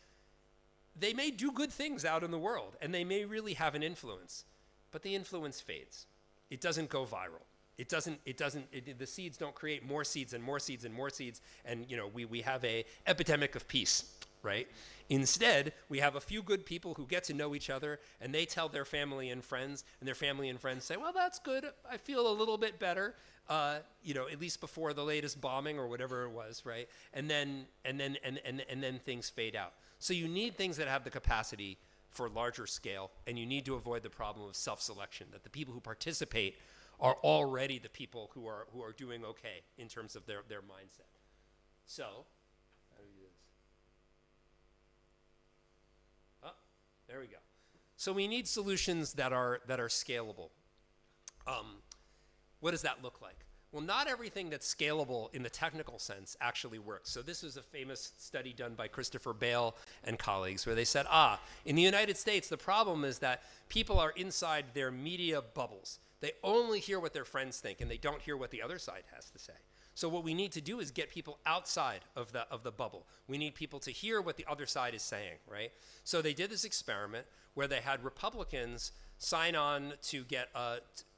they may do good things out in the world, and they may really have an influence, but the influence fades. It doesn't go viral. The seeds don't create more seeds and more seeds and more seeds, and we have a epidemic of peace, right? Instead, we have a few good people who get to know each other, and they tell their family and friends, and their family and friends say, well, that's good, I feel a little bit better, at least before the latest bombing or whatever it was, right? And then things fade out. So you need things that have the capacity for larger scale, and you need to avoid the problem of self-selection, that the people who participate are already the people who are doing okay in terms of their mindset. So, how do we do this? Oh, there we go. So we need solutions that are scalable. What does that look like? Well, not everything that's scalable in the technical sense actually works. So this is a famous study done by Christopher Bale and colleagues where they said, in the United States, the problem is that people are inside their media bubbles. They only hear what their friends think, and they don't hear what the other side has to say. So what we need to do is get people outside of the bubble. We need people to hear what the other side is saying, right? So they did this experiment where they had Republicans sign on to get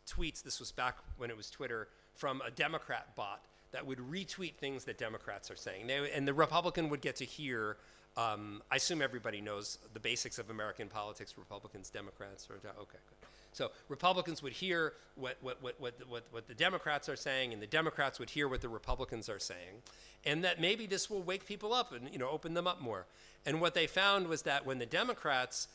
tweets. This was back when it was Twitter, from a Democrat bot that would retweet things that Democrats are saying. And the Republican would get to hear, I assume everybody knows the basics of American politics, Republicans, Democrats, okay, good. So Republicans would hear what the Democrats are saying, and the Democrats would hear what the Republicans are saying, and that maybe this will wake people up and open them up more. And what they found was that when the Democrats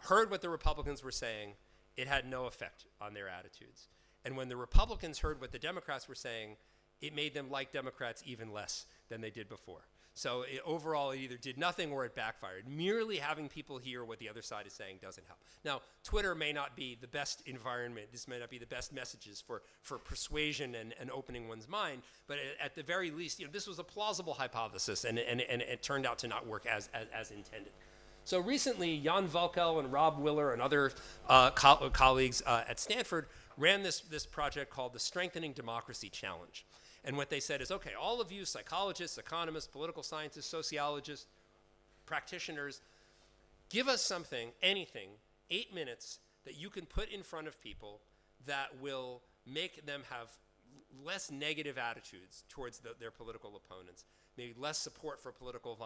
heard what the Republicans were saying, it had no effect on their attitudes. And when the Republicans heard what the Democrats were saying, it made them like Democrats even less than they did before. So overall, it either did nothing or it backfired. Merely having people hear what the other side is saying doesn't help. Now, Twitter may not be the best environment. This may not be the best messages for persuasion and opening one's mind. But at the very least, this was a plausible hypothesis, and it turned out to not work as intended. So recently, Jan Valkel and Rob Willer and other colleagues at Stanford ran this project called the Strengthening Democracy Challenge. And what they said is, okay, all of you psychologists, economists, political scientists, sociologists, practitioners, give us something, anything, 8 minutes that you can put in front of people that will make them have less negative attitudes towards their political opponents, maybe less support for political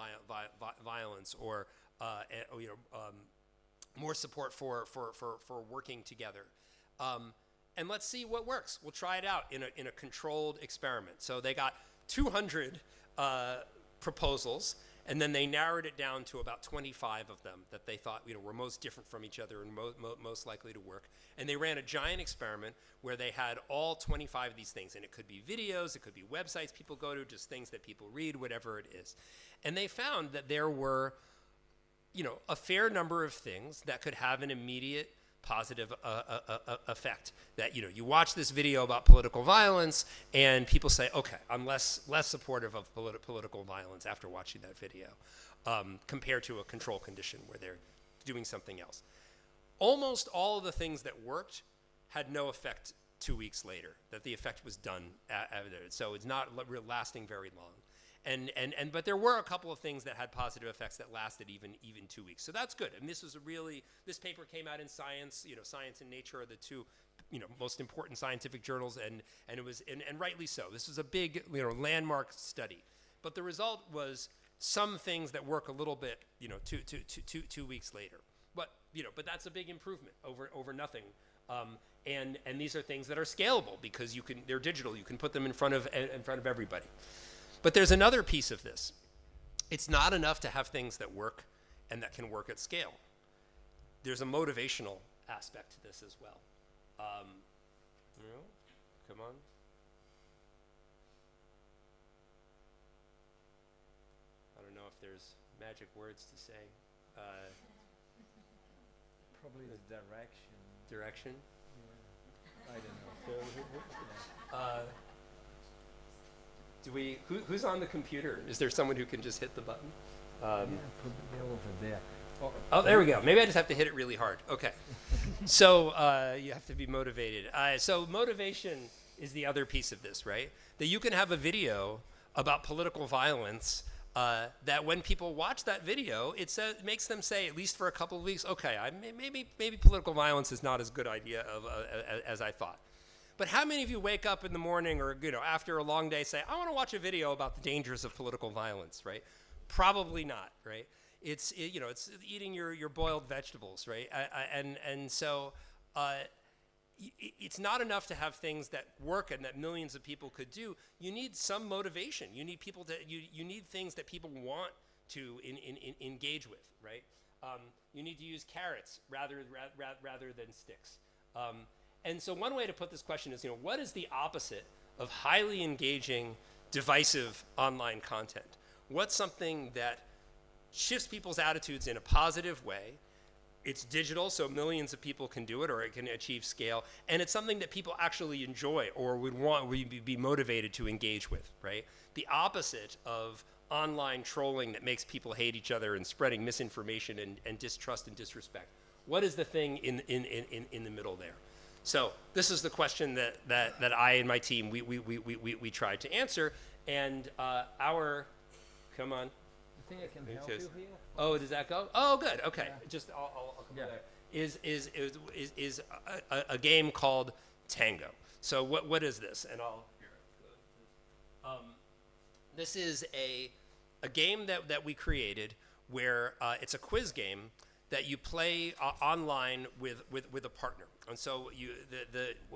violence, or more support for working together. And let's see what works. We'll try it out in a controlled experiment. So they got 200 proposals, and then they narrowed it down to about 25 of them that they thought were most different from each other and most likely to work. And they ran a giant experiment where they had all 25 of these things, and it could be videos, it could be websites people go to, just things that people read, whatever it is. And they found that there were a fair number of things that could have an immediate positive effect. That you watch this video about political violence, and people say, okay, I'm less supportive of political violence after watching that video, compared to a control condition where they're doing something else. Almost all of the things that worked had no effect 2 weeks later. That the effect was done so it's not lasting very long. But there were a couple of things that had positive effects that lasted even 2 weeks. So that's good. And this paper came out in Science. Science and Nature are the two, most important scientific journals, and it was and rightly so. This was a big, landmark study. But the result was some things that work a little bit, 2 weeks later. But that's a big improvement over nothing. And these are things that are scalable because they're digital. You can put them in front of everybody. But there's another piece of this. It's not enough to have things that work and that can work at scale. There's a motivational aspect to this as well. Come on. I don't know if there's magic words to say. Probably the direction. Direction? Yeah. I don't know. Who's on the computer? Is there someone who can just hit the button? Probably over there. Oh, there we go. Maybe I just have to hit it really hard. Okay. So you have to be motivated. So motivation is the other piece of this, right? That you can have a video about political violence that when people watch that video, it makes them say, at least for a couple of weeks, okay, maybe political violence is not as good idea as I thought. But how many of you wake up in the morning or after a long day say, I want to watch a video about the dangers of political violence, right? Probably not, right? It's eating your boiled vegetables, right? So it's not enough to have things that work and that millions of people could do. You need some motivation. You need people you need things that people want to engage with, right? You need to use carrots rather than sticks. And so one way to put this question is, what is the opposite of highly engaging, divisive online content? What's something that shifts people's attitudes in a positive way? It's digital, so millions of people can do it, or it can achieve scale, and it's something that people actually enjoy or would be motivated to engage with, right? The opposite of online trolling that makes people hate each other and spreading misinformation and distrust and disrespect. What is the thing in the middle there? So this is the question that I and my team we tried to answer, and come on. I think I can help you here. Oh, does that go? Oh, good. Okay, Yeah. I'll come there. Is a game called Tango. So what is this? And this is a game that we created where it's a quiz game that you play online with a partner. And so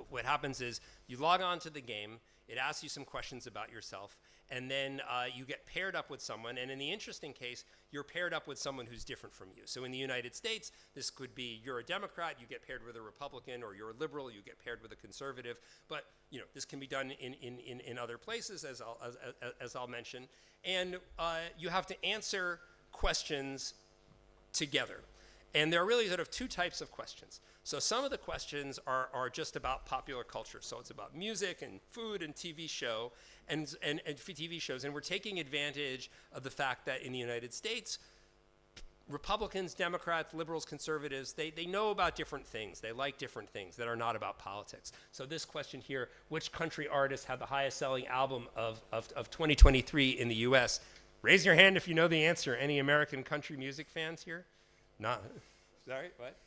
what happens is you log on to the game, it asks you some questions about yourself, and then you get paired up with someone, and in the interesting case, you're paired up with someone who's different from you. So in the United States, this could be you're a Democrat, you get paired with a Republican, or you're a liberal, you get paired with a conservative. But this can be done in other places, as I'll mention. And you have to answer questions together. And there are really sort of two types of questions. So some of the questions are just about popular culture. So it's about music and food and TV shows. And we're taking advantage of the fact that in the United States, Republicans, Democrats, liberals, conservatives, they know about different things. They like different things that are not about politics. So this question here, which country artists had the highest selling album of 2023 in the US? Raise your hand if you know the answer. Any American country music fans here? Not. Sorry, what?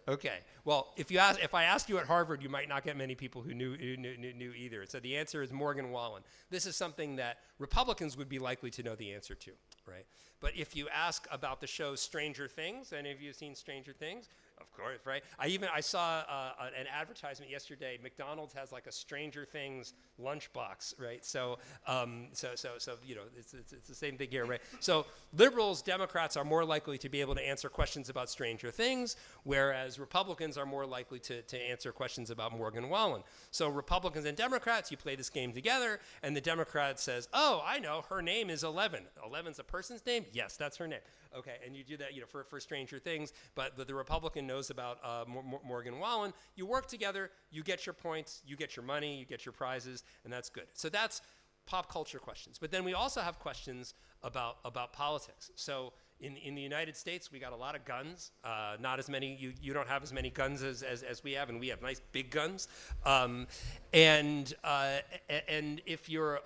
Okay. Well, if I asked you at Harvard, you might not get many people who knew either. So the answer is Morgan Wallen. This is something that Republicans would be likely to know the answer to, right? But if you ask about the show Stranger Things, any of you seen Stranger Things? Of course, right? I saw an advertisement yesterday. McDonald's has like a Stranger Things lunchbox, right? So it's the same thing here, right? So liberals, Democrats are more likely to be able to answer questions about Stranger Things, whereas Republicans are more likely to answer questions about Morgan Wallen. So Republicans and Democrats, you play this game together, and the Democrat says, "Oh, I know, her name is 11. 11's a person's name? Yes, that's her name." Okay, and you do that, for Stranger Things, but the Republican knows about Morgan Wallen. You work together, you get your points, you get your money, you get your prizes, and that's good. So that's pop culture questions. But then we also have questions about politics. So in the United States, we got a lot of guns. Not as many. You don't have as many guns as we have, and we have nice big guns. And if you're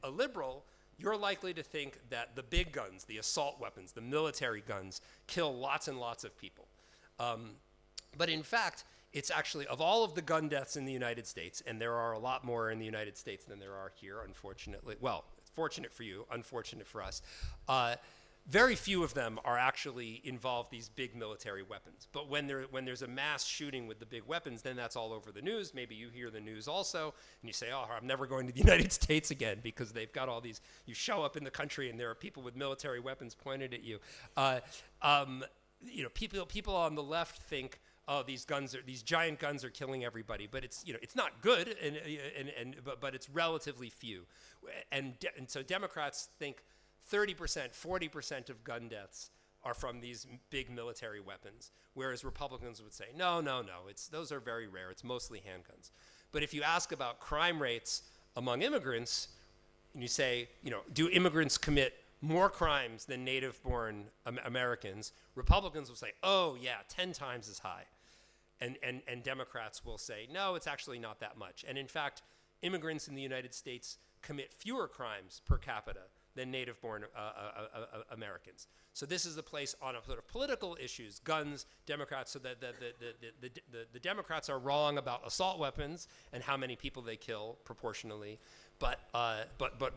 a liberal, you're likely to think that the big guns, the assault weapons, the military guns, kill lots and lots of people. But in fact, it's actually, of all of the gun deaths in the United States, and there are a lot more in the United States than there are here, unfortunately. Well, fortunate for you, unfortunate for us. Very few of them are actually involve these big military weapons. But when there's a mass shooting with the big weapons, then that's all over the news. Maybe you hear the news also, and you say, "Oh, I'm never going to the United States again," because they've got all these. You show up in the country, and there are people with military weapons pointed at you. People on the left think, "Oh, these giant guns are killing everybody," but it's not good, but it's relatively few, and so Democrats think 30%, 40% of gun deaths are from these big military weapons, whereas Republicans would say, no, those are very rare. It's mostly handguns. But if you ask about crime rates among immigrants, and you say, do immigrants commit more crimes than native-born Americans? Republicans will say, oh, yeah, 10 times as high. And Democrats will say, no, it's actually not that much. And in fact, immigrants in the United States commit fewer crimes per capita than native-born Americans. So this is the place on a sort of political issues, guns, Democrats, so that the Democrats are wrong about assault weapons and how many people they kill proportionally, but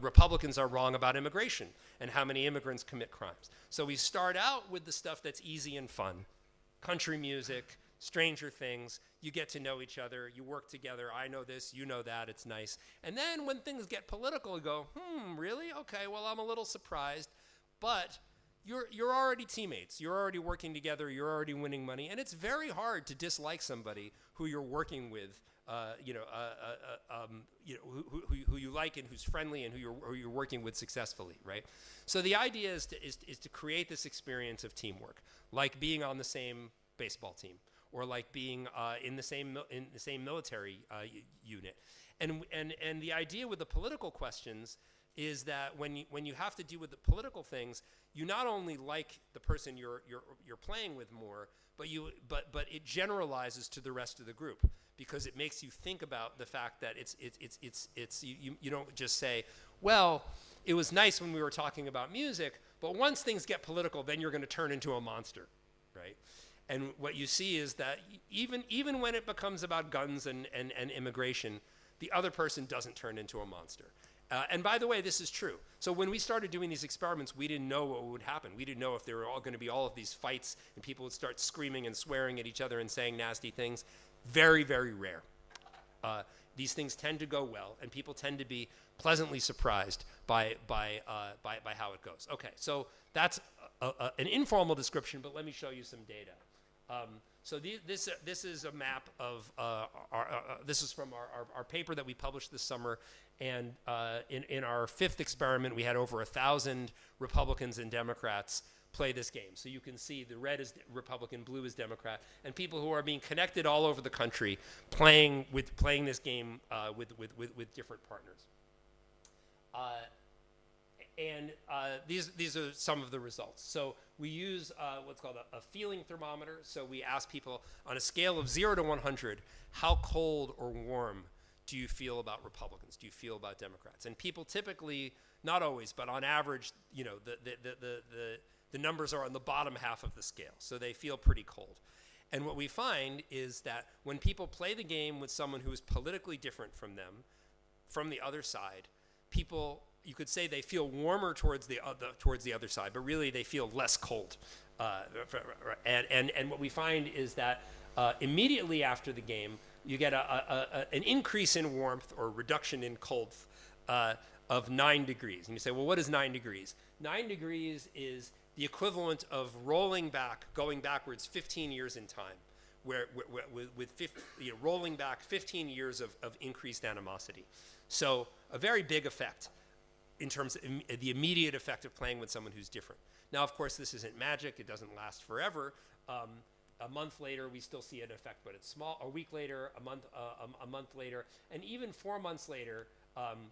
Republicans are wrong about immigration and how many immigrants commit crimes. So we start out with the stuff that's easy and fun, country music, Stranger Things, you get to know each other, you work together, I know this, you know that, it's nice. And then when things get political, you go, really? Okay, well, I'm a little surprised, but you're already teammates, you're already working together, you're already winning money, and it's very hard to dislike somebody who you're working with, who you like and who's friendly and who you're working with successfully, right? So the idea is to create this experience of teamwork, like being on the same baseball team, or like being in the same military unit, and the idea with the political questions is that when you have to deal with the political things, you not only like the person you're playing with more, but it generalizes to the rest of the group, because it makes you think about the fact that you don't just say, well, it was nice when we were talking about music, but once things get political, then you're going to turn into a monster, right? And what you see is that even when it becomes about guns and immigration, the other person doesn't turn into a monster. And by the way, this is true. So when we started doing these experiments, we didn't know what would happen. We didn't know if there were all going to be all of these fights and people would start screaming and swearing at each other and saying nasty things. Very, very rare. These things tend to go well, and people tend to be pleasantly surprised by how it goes. Okay, so that's an informal description, but let me show you some data. So this is a map of this is from our paper that we published this summer, and in our fifth experiment we had over 1,000 Republicans and Democrats play this game. So you can see the red is Republican, blue is Democrat, and people who are being connected all over the country playing this game with different partners. These are some of the results. So we use what's called a feeling thermometer. So we ask people on a scale of 0 to 100, how cold or warm do you feel about Republicans? Do you feel about Democrats? And people typically, not always, but on average, the numbers are on the bottom half of the scale. So they feel pretty cold. And what we find is that when people play the game with someone who is politically different from them, from the other side, people, you could say they feel warmer towards the other side, but really they feel less cold. And what we find is that immediately after the game, you get an increase in warmth or reduction in cold of 9 degrees. And you say, well, what is 9 degrees? 9 degrees is the equivalent of going backwards 15 years in time, rolling back 15 years of increased animosity. So a very big effect in terms of the immediate effect of playing with someone who's different. Now, of course, this isn't magic. It doesn't last forever. A month later, we still see an effect, but it's small. A week later, a month later, and even 4 months later,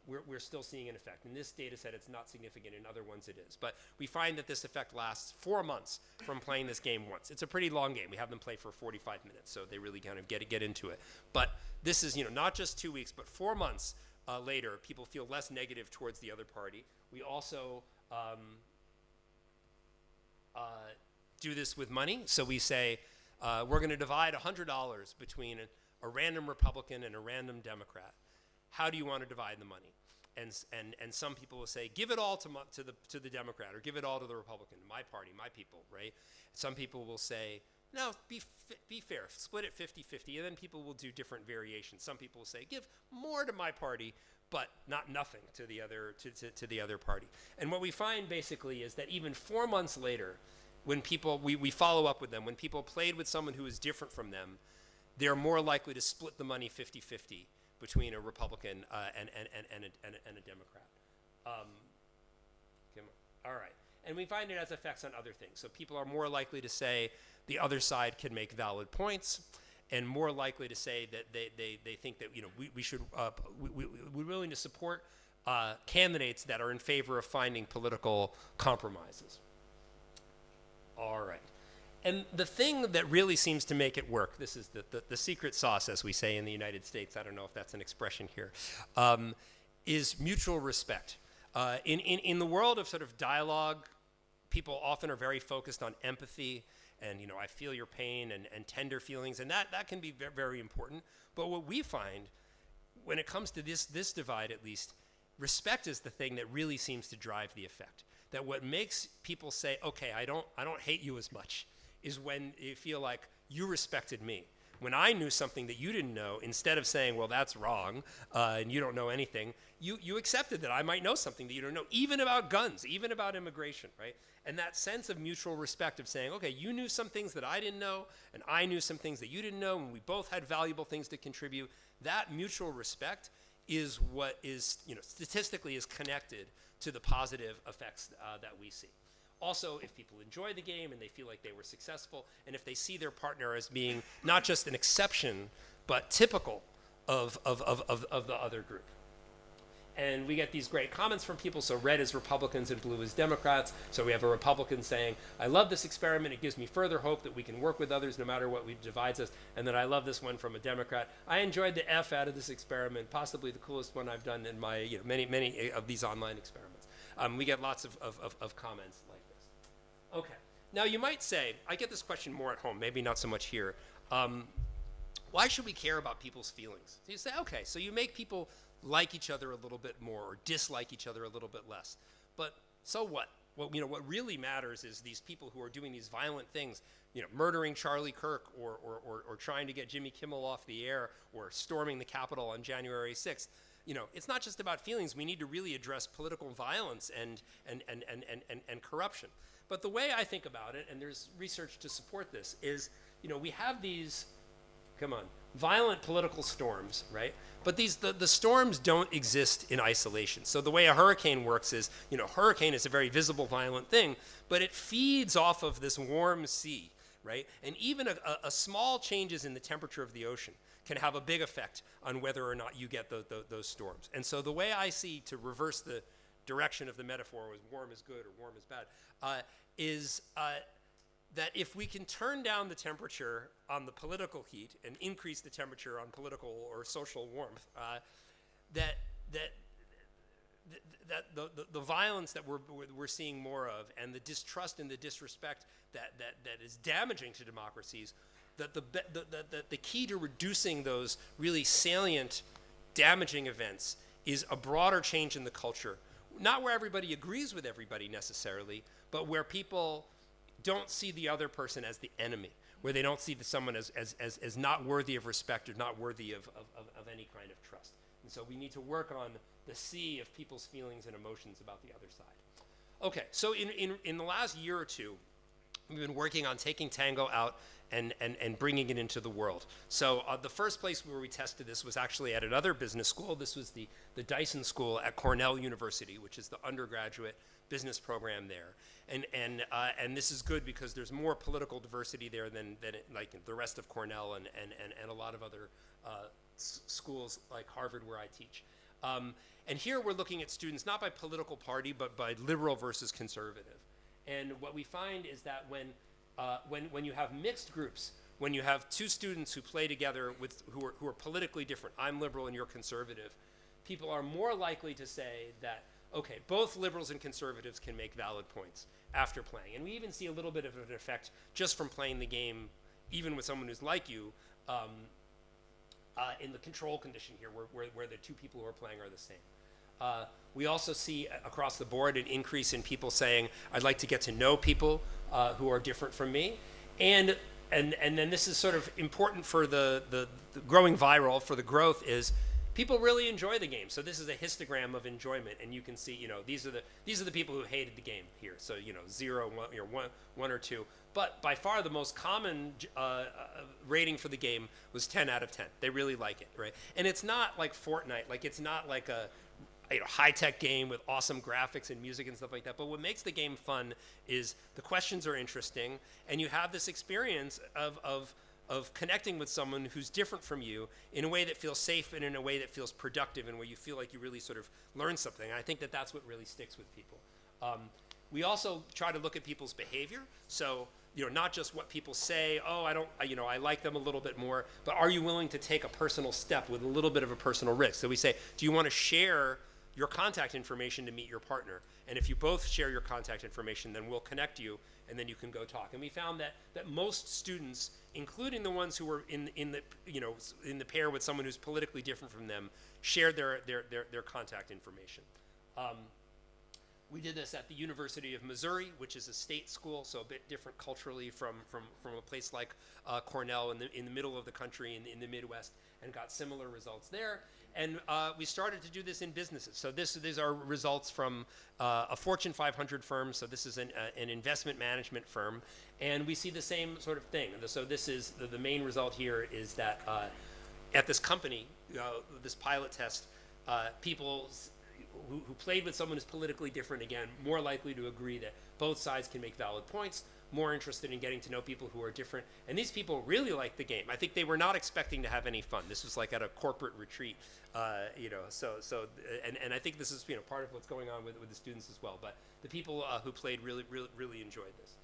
we're still seeing an effect. In this data set, it's not significant. In other ones, it is. But we find that this effect lasts 4 months from playing this game once. It's a pretty long game. We have them play for 45 minutes, so they really kind of get into it. But this is, not just 2 weeks, but 4 months later, people feel less negative towards the other party. We also do this with money. So we say, we're going to divide $100 between a random Republican and a random Democrat. How do you want to divide the money? And some people will say, give it all to the Democrat, or give it all to the Republican, my party, my people, right? Some people will say, no, be fair, split it 50-50, and then people will do different variations. Some people will say, give more to my party, but not nothing to the other party. And what we find basically is that even 4 months later, when people we follow up with them, when people played with someone who is different from them, they're more likely to split the money 50-50 between a Republican and a Democrat. All right. And we find it has effects on other things. So people are more likely to say the other side can make valid points, and more likely to say that they think that we're willing to support candidates that are in favor of finding political compromises. All right. And the thing that really seems to make it work, this is the secret sauce, as we say in the United States, I don't know if that's an expression here, is mutual respect. In the world of sort of dialogue, people often are very focused on empathy and, you know, I feel your pain and tender feelings, and that can be very important. But what we find when it comes to this divide, at least, respect is the thing that really seems to drive the effect. That what makes people say, okay, I don't hate you as much, is when you feel like you respected me. When I knew something that you didn't know, instead of saying, well, that's wrong, and you don't know anything, you accepted that I might know something that you don't know, even about guns, even about immigration, right? And that sense of mutual respect of saying, okay, you knew some things that I didn't know, and I knew some things that you didn't know, and we both had valuable things to contribute, that mutual respect is what is, you know, statistically is connected to the positive effects that we see. Also, if people enjoy the game and they feel like they were successful, and if they see their partner as being not just an exception, but typical of the other group. And we get these great comments from people. So red is Republicans and blue is Democrats. So we have a Republican saying, I love this experiment. It gives me further hope that we can work with others no matter what divides us. And then I love this one from a Democrat. I enjoyed the F out of this experiment, possibly the coolest one I've done in my, you know, many of these online experiments. We get lots of comments like this. Okay. Now you might say, I get this question more at home, maybe not so much here. Why should we care about people's feelings? So you say, okay, so you make people like each other a little bit more or dislike each other a little bit less. But so what? Well, you know, what really matters is these people who are doing these violent things, you know, murdering Charlie Kirk or trying to get Jimmy Kimmel off the air or storming the Capitol on January 6th. You know, it's not just about feelings. We need to really address political violence and corruption. But the way I think about it, and there's research to support this, is, you know, we have these, violent political storms, right? But the storms don't exist in isolation. So the way a hurricane works is, you know, hurricane is a very visible, violent thing, but it feeds off of this warm sea, right? And even a small changes in the temperature of the ocean can have a big effect on whether or not you get those storms. And so the way I see to reverse the direction of the metaphor was warm is good or warm is bad, is that if we can turn down the temperature on the political heat and increase the temperature on political or social warmth, that the violence that we're seeing more of and the distrust and the disrespect that is damaging to democracies, that the key to reducing those really salient, damaging events is a broader change in the culture. Not where everybody agrees with everybody necessarily, but where people don't see the other person as the enemy, where they don't see someone as not worthy of respect or not worthy of any kind of trust. And so we need to work on the sea of people's feelings and emotions about the other side. Okay, so in the last year or two, we've been working on taking Tango out and bringing it into the world. So the first place where we tested this was actually at another business school. This was the Dyson School at Cornell University, which is the undergraduate business program there. And this is good because there's more political diversity there than like the rest of Cornell and a lot of other schools like Harvard where I teach. And here we're looking at students not by political party, but by liberal versus conservative. And what we find is that when you have mixed groups, when you have two students who play together who are politically different, I'm liberal and you're conservative, people are more likely to say that, okay, both liberals and conservatives can make valid points after playing. And we even see a little bit of an effect just from playing the game, even with someone who's like you, in the control condition here, where the two people who are playing are the same. We also see across the board an increase in people saying, I'd like to get to know people who are different from me. And then this is sort of important for the growing viral, for the growth, is people really enjoy the game. So this is a histogram of enjoyment, and you can see, you know, these are the people who hated the game here. So, you know, 0, 1 or 2. But by far the most common rating for the game was 10 out of 10. They really like it, right? And it's not like Fortnite. Like, it's not like a high-tech game with awesome graphics and music and stuff like that. But what makes the game fun is the questions are interesting, and you have this experience of connecting with someone who's different from you in a way that feels safe and in a way that feels productive and where you feel like you really sort of learn something. And I think that that's what really sticks with people. We also try to look at people's behavior. So not just what people say, oh, I like them a little bit more, but are you willing to take a personal step with a little bit of a personal risk? So we say, do you want to share your contact information to meet your partner? And if you both share your contact information, then we'll connect you, and then you can go talk. And we found that most students, including the ones who were in the pair with someone who's politically different from them, shared their contact information. We did this at the University of Missouri, which is a state school, so a bit different culturally from a place like Cornell in the middle of the country in the Midwest, and got similar results there. And we started to do this in businesses. So these are results from a Fortune 500 firm. So this is an investment management firm, and we see the same sort of thing. So this is the main result here is that at this company, this pilot test, people who played with someone who's politically different, again, more likely to agree that both sides can make valid points, more interested in getting to know people who are different. And these people really liked the game. I think they were not expecting to have any fun. This was like at a corporate retreat, and I think this is part of what's going on with the students as well. But the people who played really enjoyed this.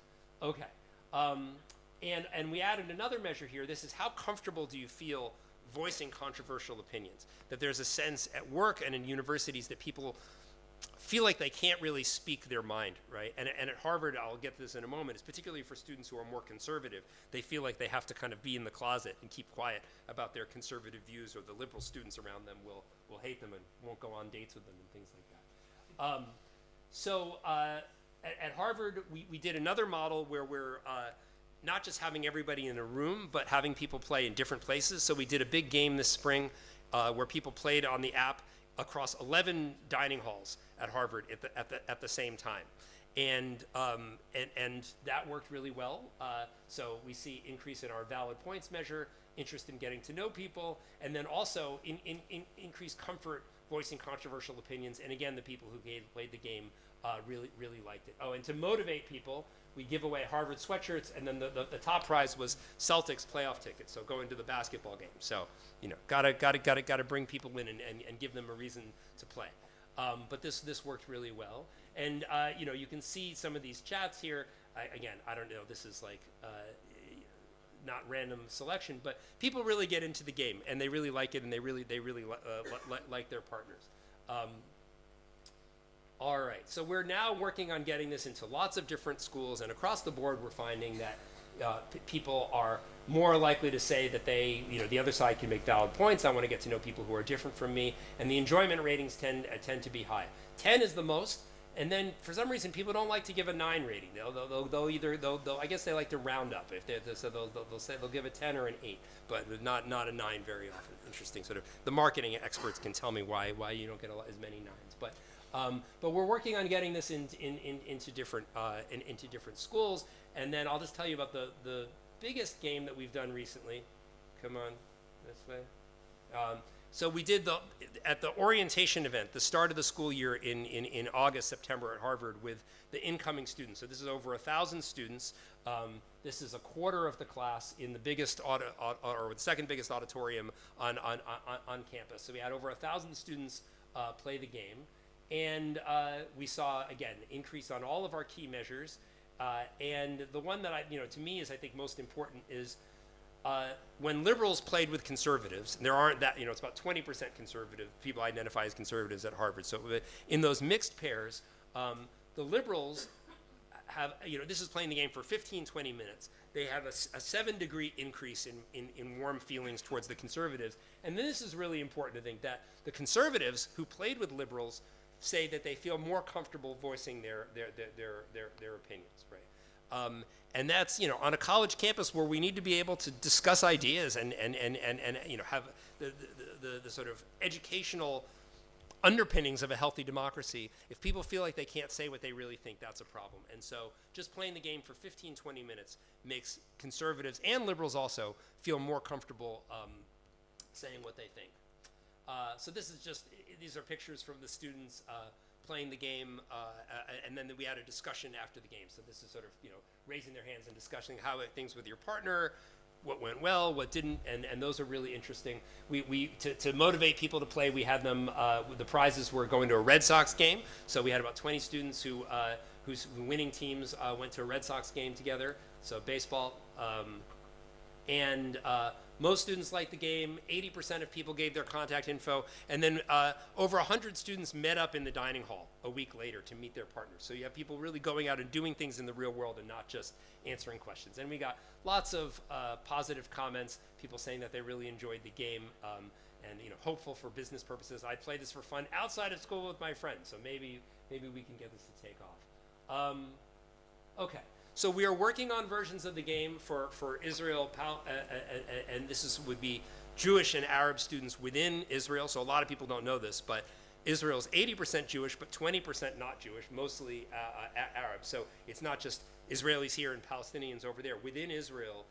Okay, and we added another measure here. This is how comfortable do you feel voicing controversial opinions? That there's a sense at work and in universities that people feel like they can't really speak their mind, right? And at Harvard, I'll get to this in a moment, it's particularly for students who are more conservative, they feel like they have to kind of be in the closet and keep quiet about their conservative views, or the liberal students around them will hate them and won't go on dates with them and things like that. At Harvard, we did another model where we're not just having everybody in a room, but having people play in different places. So we did a big game this spring where people played on the app across 11 dining halls at Harvard at the same time, and that worked really well. So we see increase in our valid points measure, interest in getting to know people, and then also increased comfort voicing controversial opinions. And again, the people who played the game really liked it. Oh, and to motivate people, we give away Harvard sweatshirts, and then the top prize was Celtics playoff tickets. So going to the basketball game. So gotta bring people in and give them a reason to play. But this worked really well, and you can see some of these chats here. Again, I don't know. This is like not random selection, but people really get into the game, and they really like it, and they really like their partners. All right, so we're now working on getting this into lots of different schools, and across the board we're finding that people are more likely to say that the other side can make valid points. I want to get to know people who are different from me, and the enjoyment ratings tend to be high. 10 is the most, and then for some reason people don't like to give a 9 rating. They'll I guess they like to round up. So they'll give a 10 or an 8, but not a 9 very often. Interesting. Sort of the marketing experts can tell me why you don't get as many 9s, but we're working on getting this into different schools, and then I'll just tell you about the biggest game that we've done recently. Come on, this way. So we did at the orientation event, the start of the school year in August, September at Harvard with the incoming students. So this is over 1,000 students. This is a quarter of the class in the biggest or the second biggest auditorium on campus. So we had over 1,000 students play the game. And we saw, again, increase on all of our key measures. And the one that to me is, I think, most important is when liberals played with conservatives, and there aren't that, it's about 20% conservative, people identify as conservatives at Harvard. So in those mixed pairs, the liberals have, this is playing the game for 15, 20 minutes. They have a 7-degree increase in warm feelings towards the conservatives. And this is really important to think that the conservatives who played with liberals say that they feel more comfortable voicing their opinions, right? And that's on a college campus where we need to be able to discuss ideas and have the sort of educational underpinnings of a healthy democracy. If people feel like they can't say what they really think, that's a problem. And so just playing the game for 15, 20 minutes makes conservatives and liberals also feel more comfortable saying what they think. So this is these are pictures from the students playing the game, and then we had a discussion after the game. So this is sort of, raising their hands and discussing how things with your partner, what went well, what didn't, and those are really interesting. To motivate people to play, we had them, the prizes were going to a Red Sox game. So we had about 20 students who whose winning teams went to a Red Sox game together, so baseball. And most students liked the game. 80% of people gave their contact info. And then over 100 students met up in the dining hall a week later to meet their partners. So you have people really going out and doing things in the real world and not just answering questions. And we got lots of positive comments, people saying that they really enjoyed the game, and hopeful for business purposes. I play this for fun outside of school with my friends, so maybe we can get this to take off. Okay. So we are working on versions of the game for Israel, and this would be Jewish and Arab students within Israel. So a lot of people don't know this, but Israel's 80% Jewish, but 20% not Jewish, mostly Arab. So it's not just Israelis here and Palestinians over there. Within Israel,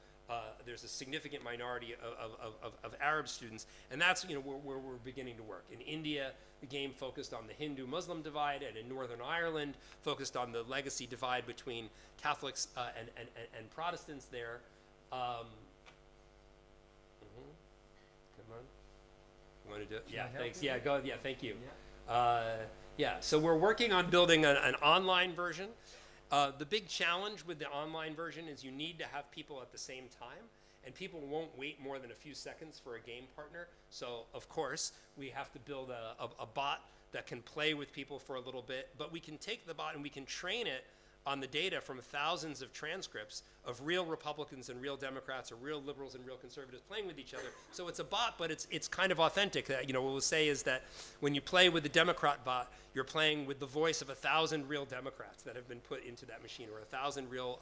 there's a significant minority of Arab students, and that's where we're beginning to work. In India, the game focused on the Hindu-Muslim divide, and in Northern Ireland, focused on the legacy divide between Catholics and Protestants there. Come on. You want to do it? Yeah, thanks. Yeah, go. Yeah, thank you. Yeah, so we're working on building an online version. The big challenge with the online version is you need to have people at the same time, and people won't wait more than a few seconds for a game partner. So, of course, we have to build a bot that can play with people for a little bit, but we can take the bot and we can train it on the data from thousands of transcripts of real Republicans and real Democrats or real liberals and real conservatives playing with each other. So it's a bot, but it's kind of authentic. What we'll say is that when you play with the Democrat bot, you're playing with the voice of 1,000 real Democrats that have been put into that machine, or 1,000 real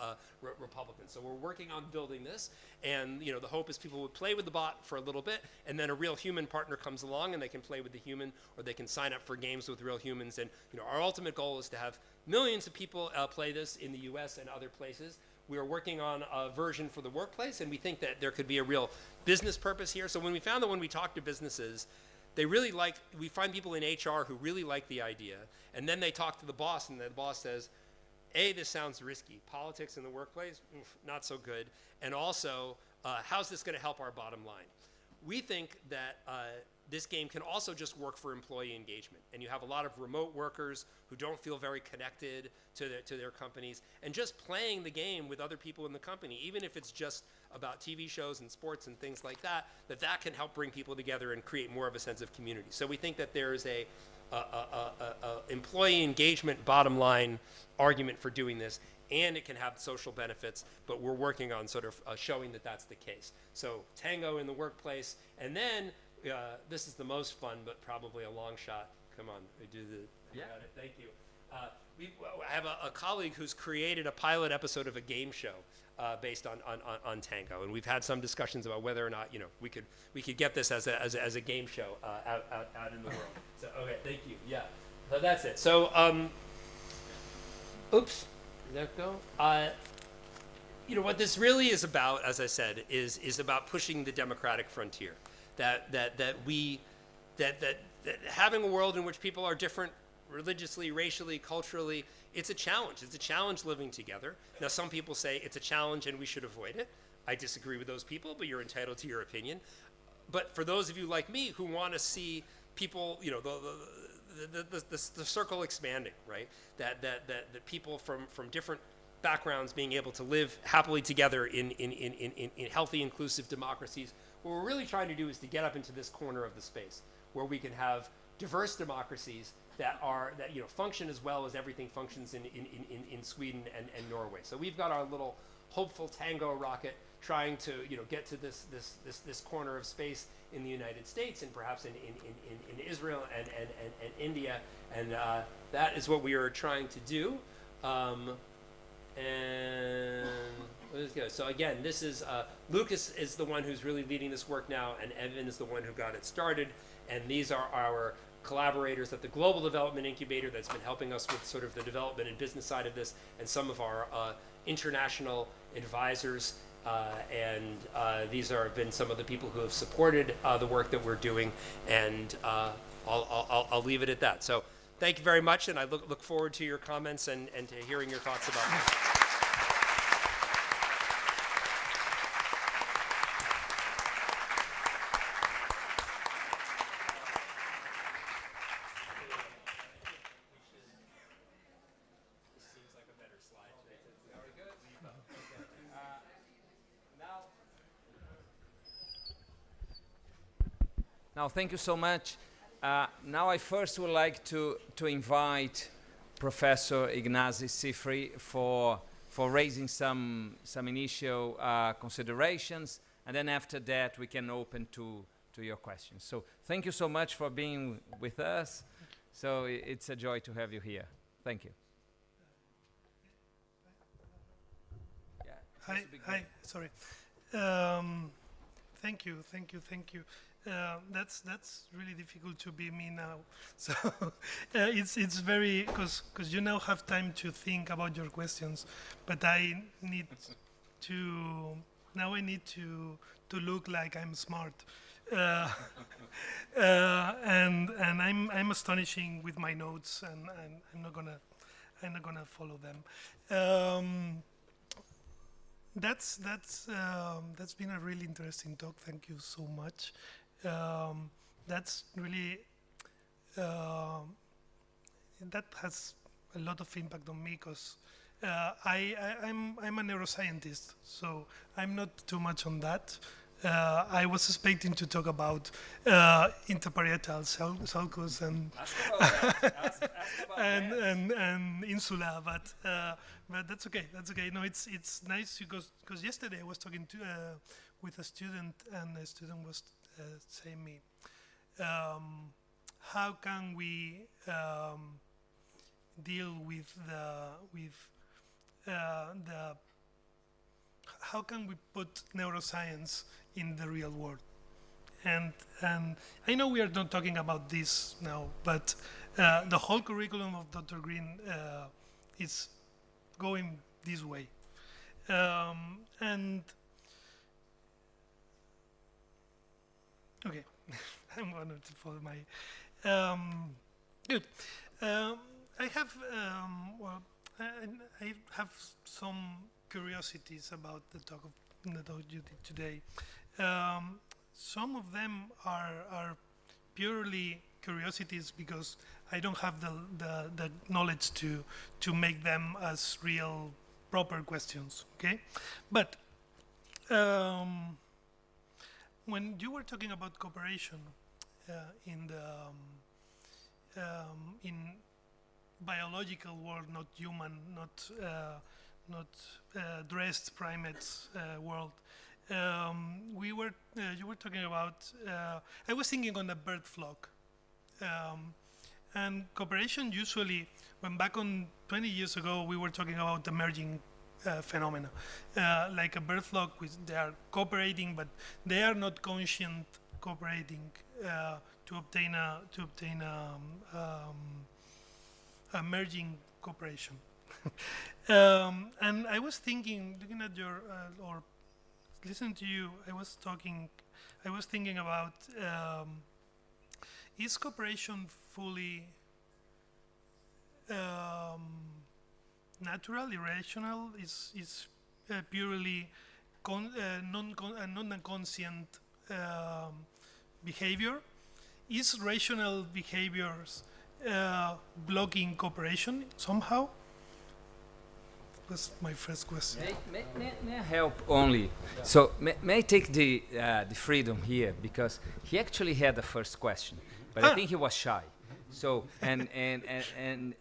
Republicans. So we're working on building this, and the hope is people would play with the bot for a little bit, and then a real human partner comes along, and they can play with the human, or they can sign up for games with real humans. And our ultimate goal is to have millions of people play this in the U.S. and other places. We are working on a version for the workplace, and we think that there could be a real business purpose here. So when we found that when we talk to businesses, we find people in HR who really like the idea, and then they talk to the boss, and the boss says, A, this sounds risky. Politics in the workplace, not so good. And also, how's this going to help our bottom line? We think that this game can also just work for employee engagement. And you have a lot of remote workers who don't feel very connected to their companies. And just playing the game with other people in the company, even if it's just about TV shows and sports and things like that, that can help bring people together and create more of a sense of community. So we think that there is a employee engagement bottom line argument for doing this, and it can have social benefits, but we're working on sort of showing that that's the case. So Tango in the workplace, and then this is the most fun, but probably a long shot. Come on, we do the. Yeah. Got it. Thank you. I have a colleague who's created a pilot episode of a game show based on Tango, and we've had some discussions about whether or not we could get this as a game show out in the world. So okay, thank you. Yeah, so that's it. So oops, did that go? What this really is about, as I said, is about pushing the democratic frontier. That having a world in which people are different religiously, racially, culturally, it's a challenge. It's a challenge living together. Now, some people say it's a challenge and we should avoid it. I disagree with those people, but you're entitled to your opinion. But for those of you like me who want to see people, the circle expanding, right? That people from different backgrounds being able to live happily together in healthy, inclusive democracies. What we're really trying to do is to get up into this corner of the space where we can have diverse democracies that function as well as everything functions in Sweden and Norway. So we've got our little hopeful Tango rocket trying to get to this corner of space in the United States and perhaps in Israel and India, and that is what we are trying to do. And let's go. So again, this is Lucas is the one who's really leading this work now, and Evan is the one who got it started. And these are our collaborators at the Global Development Incubator that's been helping us with sort of the development and business side of this, and some of our international advisors. And these have been some of the people who have supported the work that we're doing. And I'll leave it at that. So thank you very much, and I look forward to your comments and to hearing your thoughts about this. Seems like Now, thank you so much. Now I first would like to invite Professor Ignacy Cifri for raising some initial considerations, and then after that we can open to your questions. So thank you so much for being with us. So it's a joy to have you here. Thank you. Hi, sorry. Thank you. That's really difficult to be me now. So it's very, because you now have time to think about your questions, but I need to look like I'm smart. And I'm astonishing with my notes, and I'm not gonna follow them. That's been a really interesting talk. Thank you so much. That's really that has a lot of impact on me, because I'm a neuroscientist, so I'm not too much on that. I was expecting to talk about interparietal sulcus and and insula, but that's okay. That's okay. No, it's nice because yesterday I was talking to with a student, and the student was saying me, how can we deal with how can we put neuroscience in the real world? And I know we are not talking about this now, but the whole curriculum of Dr. Greene is going this way. And okay, I'm going to follow my good. I have I have some curiosities about the talk you did today. Some of them are purely curiosities because I don't have the knowledge to make them as real proper questions. Okay, but when you were talking about cooperation in the in biological world, not human, not dressed primates world, you were talking about. I was thinking on a bird flock, and cooperation usually, when back on 20 years ago, we were talking about emerging phenomena, like a bird flock, they are cooperating, but they are not conscient cooperating to obtain emerging cooperation. And I was thinking, looking at your or listening to you, I was thinking about is cooperation fully natural, irrational? Is purely non-conscient behavior? Is rational behaviors blocking cooperation somehow? That's my first question. May I help only? So may I take the freedom here, because he actually had the first question, but I think he was shy. So and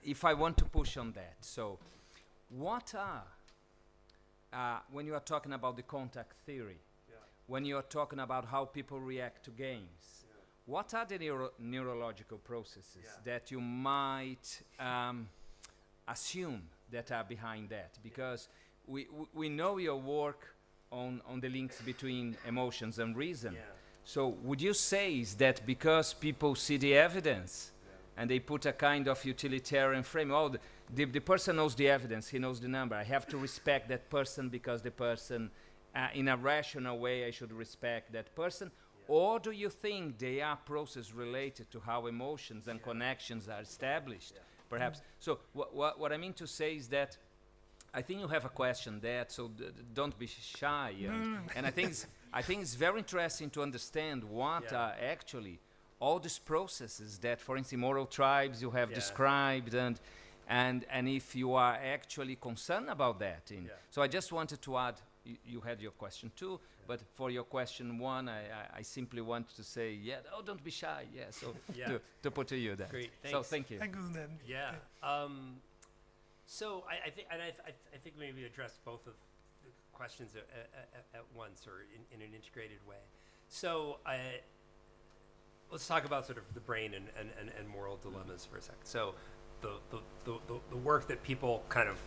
if I want to push on that, so what are when you are talking about the contact theory, when you are talking about how people react to games, what are the neurological processes that you might assume that are behind that? Because we know your work on the links between emotions and reason. So would you say is that because people see the evidence and they put a kind of utilitarian frame, oh, the person knows the evidence, he knows the number, I have to respect that person because the person, in a rational way, I should respect that person? Or do you think they are processes related to how emotions and connections are established? Perhaps. So what I mean to say is that I think you have a question there, so don't be shy. And I think it's very interesting to understand what are actually all these processes that, for instance, moral tribes you have described, and if you are actually concerned about that. So I just wanted to add you had your question too, but for your question one, I simply want to say, yeah, oh, don't be shy. Yeah, so Yeah. to put to you that. Great, So thanks. thank you. Thank you, then. Yeah. So I think maybe address both of the questions at once or in an integrated way. So let's talk about sort of the brain and moral dilemmas for a second. So the work that people kind of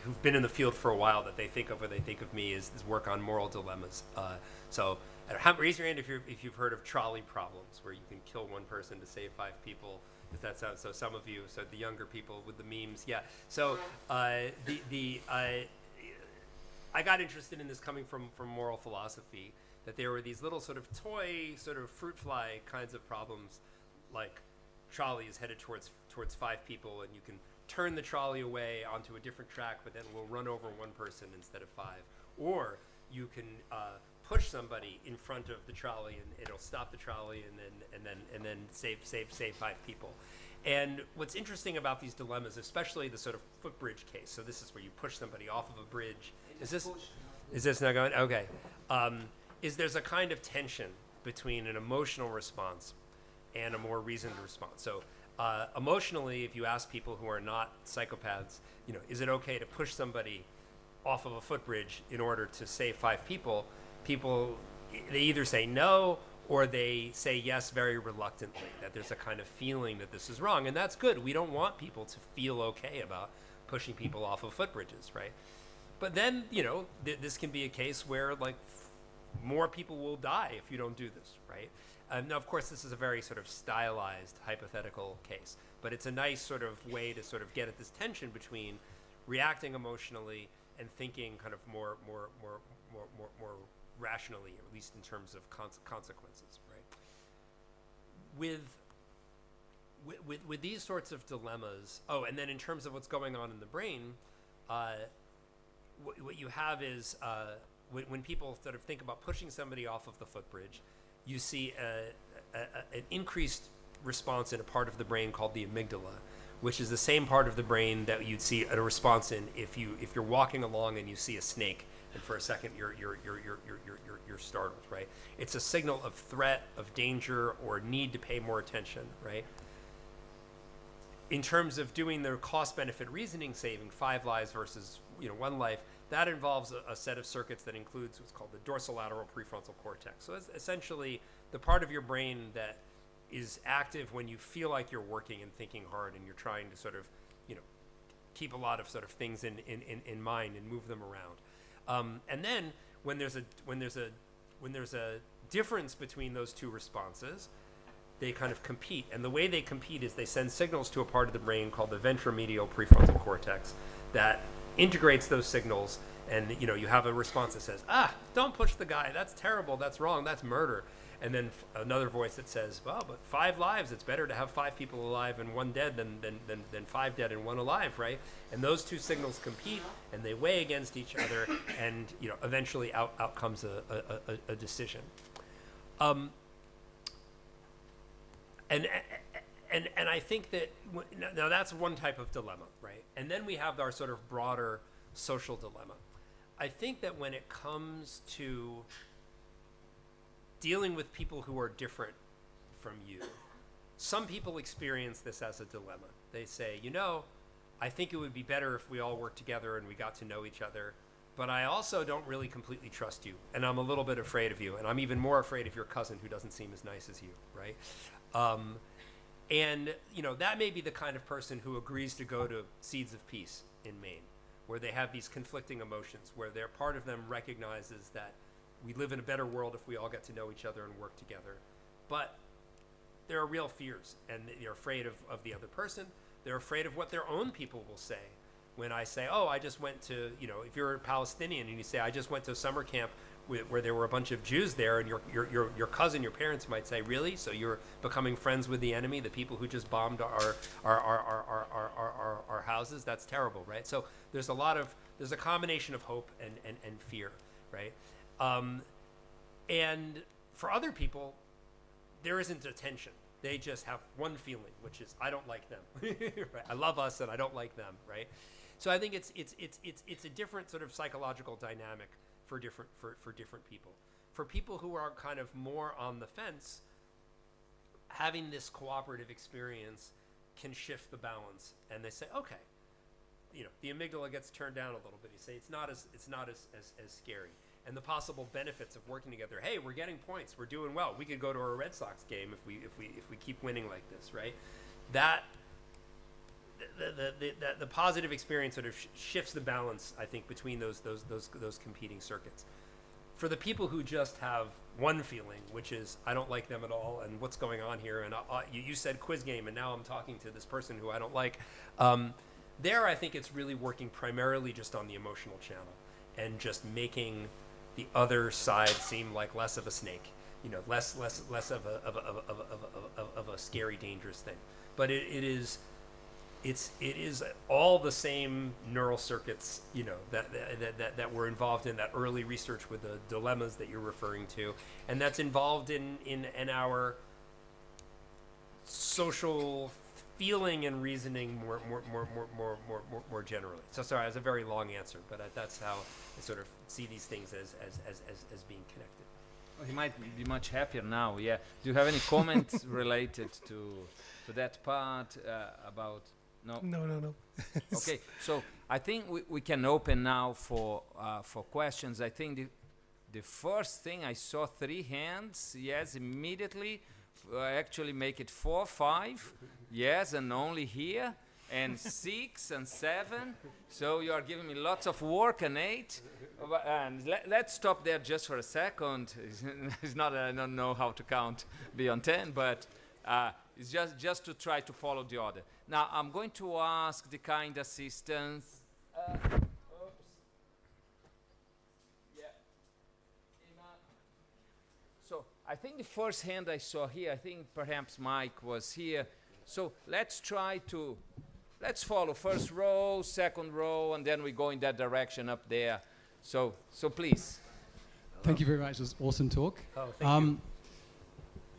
who've been in the field for a while that they think of when they think of me is work on moral dilemmas. So raise your hand if you've heard of trolley problems, where you can kill one person to save 5 people. If that sounds so, some of you, so the younger people with the memes, yeah. So I got interested in this coming from moral philosophy, that there were these little sort of toy, sort of fruit fly kinds of problems, like trolley is headed towards 5 people, and you can turn the trolley away onto a different track, but then it will run over 1 person instead of 5. Or you can push somebody in front of the trolley, and it'll stop the trolley, and then save 5 people. And what's interesting about these dilemmas, especially the sort of footbridge case, so this is where you push somebody off of a bridge. Is this not going? Okay. Is there's a kind of tension between an emotional response and a more reasoned response. So emotionally, if you ask people who are not psychopaths, is it okay to push somebody off of a footbridge in order to save 5 people? People, they either say no or they say yes very reluctantly, that there's a kind of feeling that this is wrong. And that's good. We don't want people to feel okay about pushing people off of footbridges, right? But then, this can be a case where, like, more people will die if you don't do this, right? Now, of course, this is a very sort of stylized hypothetical case, but it's a nice sort of way to sort of get at this tension between reacting emotionally and thinking kind of more rationally, or at least in terms of consequences, right? With these sorts of dilemmas, and then in terms of what's going on in the brain, what you have is when people sort of think about pushing somebody off of the footbridge, you see an increased response in a part of the brain called the amygdala, which is the same part of the brain that you'd see a response in if you're walking along and you see a snake, and for a second you're startled, right? It's a signal of threat, of danger, or need to pay more attention, right? In terms of doing the cost-benefit reasoning, saving 5 lives versus 1 life, that involves a set of circuits that includes what's called the dorsolateral prefrontal cortex. So it's essentially the part of your brain that is active when you feel like you're working and thinking hard, and you're trying to sort of, keep a lot of sort of things in mind and move them around. And then when there's a difference between those 2 responses, they kind of compete. And the way they compete is they send signals to a part of the brain called the ventromedial prefrontal cortex that integrates those signals, and you have a response that says, don't push the guy, that's terrible, that's wrong, that's murder. And then another voice that says, well, but 5 lives, it's better to have 5 people alive and 1 dead than 5 dead and 1 alive, right? And those 2 signals compete, and they weigh against each other, and eventually out comes a decision. And I think that now that's one type of dilemma, right? And then we have our sort of broader social dilemma. I think that when it comes to dealing with people who are different from you, some people experience this as a dilemma. They say, I think it would be better if we all worked together and we got to know each other, but I also don't really completely trust you, and I'm a little bit afraid of you, and I'm even more afraid of your cousin who doesn't seem as nice as you, right? And that may be the kind of person who agrees to go to Seeds of Peace in Maine, where they have these conflicting emotions, where their part of them recognizes that we live in a better world if we all get to know each other and work together. But there are real fears, and they're afraid of the other person. They're afraid of what their own people will say. When I say, I just went to, if you're a Palestinian and you say, I just went to a summer camp where there were a bunch of Jews there, and your cousin, your parents might say, really? So you're becoming friends with the enemy, the people who just bombed our houses? That's terrible, right? So there's a combination of hope and fear, right? And for other people, there isn't a tension. They just have one feeling, which is, I don't like them. Right? I love us and I don't like them, right? So I think it's a different sort of psychological dynamic for different people. For people who are kind of more on the fence, having this cooperative experience can shift the balance, and they say, okay, the amygdala gets turned down a little bit. You say it's not as scary, and the possible benefits of working together. Hey, we're getting points. We're doing well. We could go to a Red Sox game if we keep winning like this, right? That the positive experience sort of shifts the balance, I think, between those competing circuits. For the people who just have one feeling, which is I don't like them at all, and what's going on here, and you said quiz game, and now I'm talking to this person who I don't like. There, I think it's really working primarily just on the emotional channel and just making the other side seem like less of a snake, less of a scary, dangerous thing. But it is all the same neural circuits, that were involved in that early research with the dilemmas that you're referring to, and that's involved in our social feeling and reasoning more generally. So sorry, that's a very long answer, but that's how I sort of see these things as being connected. Well, he might be much happier now. Yeah. Do you have any comments related to that part about? No. No. Okay. So I think we can open now for questions. I think the first thing I saw 3 hands. Yes, immediately. Actually make it 4, 5, yes, and only here, and 6 and 7. So you are giving me lots of work, and 8. And let's stop there just for a second. It's not that I don't know how to count beyond 10, but it's just to try to follow the order. Now I'm going to ask the kind assistants. I think the first hand I saw here, I think perhaps Mike was here. So let's follow first row, second row, and then we go in that direction up there. So please. Thank you very much. It was an awesome talk. Oh, thank you.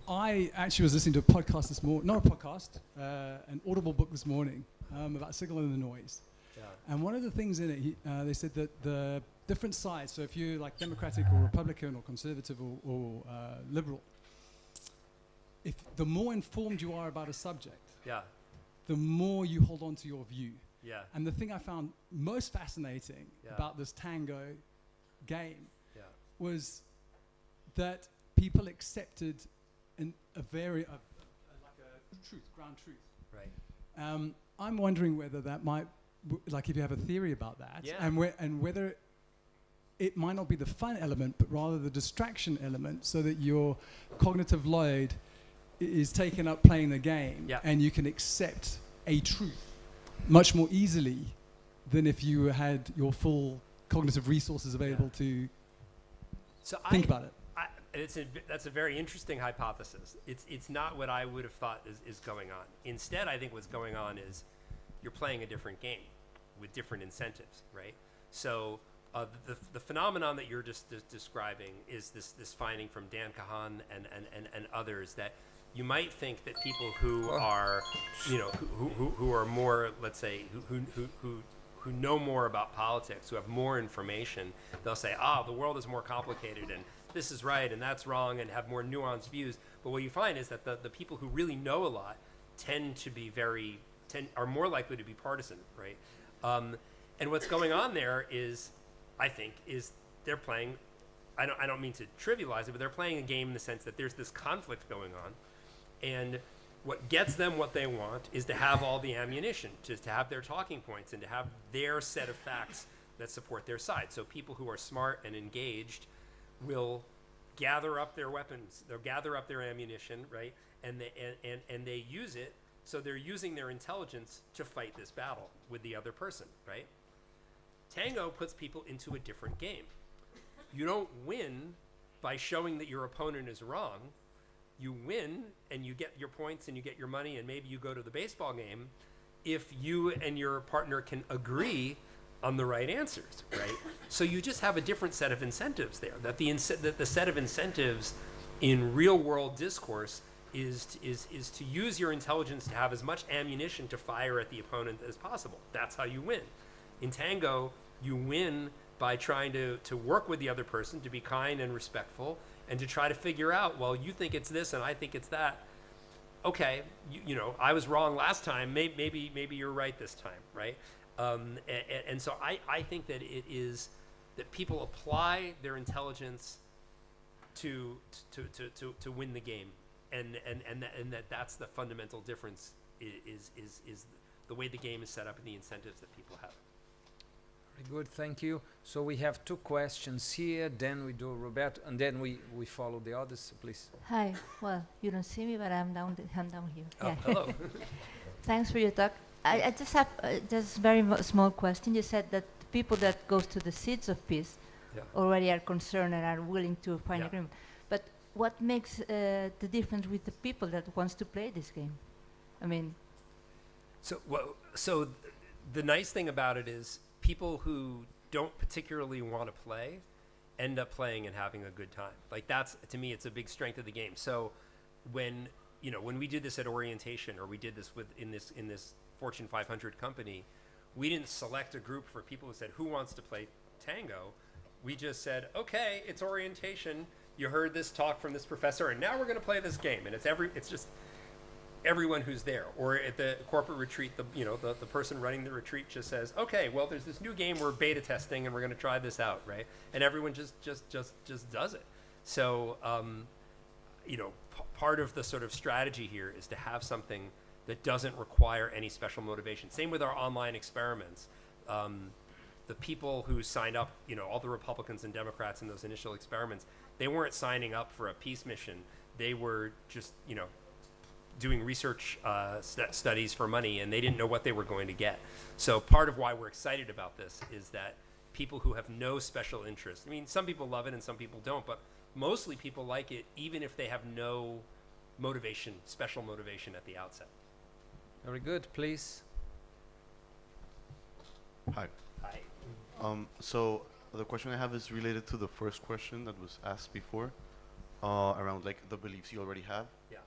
I actually was listening to a podcast this morning, not a podcast, an Audible book this morning about signal and the noise. Yeah. And one of the things in it, they said that the different sides, so if you're like Democratic or Republican or conservative or liberal, if the more informed you are about a subject, the more you hold on to your view. Yeah. And the thing I found most fascinating about this tango game was that people accepted ground truth. Right. I'm wondering whether that might, if you have a theory about that, and whether it might not be the fun element, but rather the distraction element, so that your cognitive load is taken up playing the game, and you can accept a truth much more easily than if you had your full cognitive resources available to think about it. That's a very interesting hypothesis. It's not what I would have thought is going on. Instead, I think what's going on is you're playing a different game with different incentives, right? So the phenomenon that you're just describing is this finding from Dan Kahan and others, that you might think that people who are, who are more, let's say, who know more about politics, who have more information, they'll say, the world is more complicated and this is right and that's wrong, and have more nuanced views. But what you find is that the people who really know a lot are more likely to be partisan, right? And what's going on there is, I think, is they're playing, I don't mean to trivialize it, but they're playing a game in the sense that there's this conflict going on, and what gets them what they want is to have all the ammunition, just to have their talking points and to have their set of facts that support their side. So people who are smart and engaged will gather up their weapons, they'll gather up their ammunition, right? And they use it, so they're using their intelligence to fight this battle with the other person, right? Tango puts people into a different game. You don't win by showing that your opponent is wrong. You win and you get your points and you get your money and maybe you go to the baseball game if you and your partner can agree on the right answers, right? So you just have a different set of incentives there. That the set of incentives in real world discourse is to use your intelligence to have as much ammunition to fire at the opponent as possible. That's how you win. In tango, you win by trying to work with the other person, to be kind and respectful, and to try to figure out, well, you think it's this and I think it's that. Okay, you know, I was wrong last time. Maybe you're right this time, right? And so I think that it is that people apply their intelligence to win the game, and that's the fundamental difference is the way the game is set up and the incentives that people have. Very good, thank you. So we have two questions here, then we do Roberto, and then we follow the others, please. Hi. Well, you don't see me, but I'm down here. Oh, Yeah. hello. Thanks for your talk. I just have just very small question. You said that the people that goes to the seeds of peace Yeah. already are concerned and are willing to find Yeah. agreement. But what makes the difference with the people that wants to play this game? I mean, So the nice thing about it is people who don't particularly want to play end up playing and having a good time. Like that's, to me, it's a big strength of the game. So when we did this at orientation, or we did this in this Fortune 500 company, we didn't select a group for people who said, who wants to play tango? We just said, okay, it's orientation. You heard this talk from this professor, and now we're going to play this game. And it's just everyone who's there. Or at the corporate retreat, the person running the retreat just says, okay, well, there's this new game we're beta testing, and we're going to try this out, right? And everyone just does it. So, part of the sort of strategy here is to have something that doesn't require any special motivation. Same with our online experiments. The people who signed up, all the Republicans and Democrats in those initial experiments, they weren't signing up for a peace mission. They were just, doing research studies for money, and they didn't know what they were going to get. So part of why we're excited about this is that people who have no special interest, I mean, some people love it and some people don't, but mostly people like it even if they have no motivation, special motivation at the outset. Very good, please. Hi. Hi. So the question I have is related to the first question that was asked before, around like the beliefs you already have. Yeah.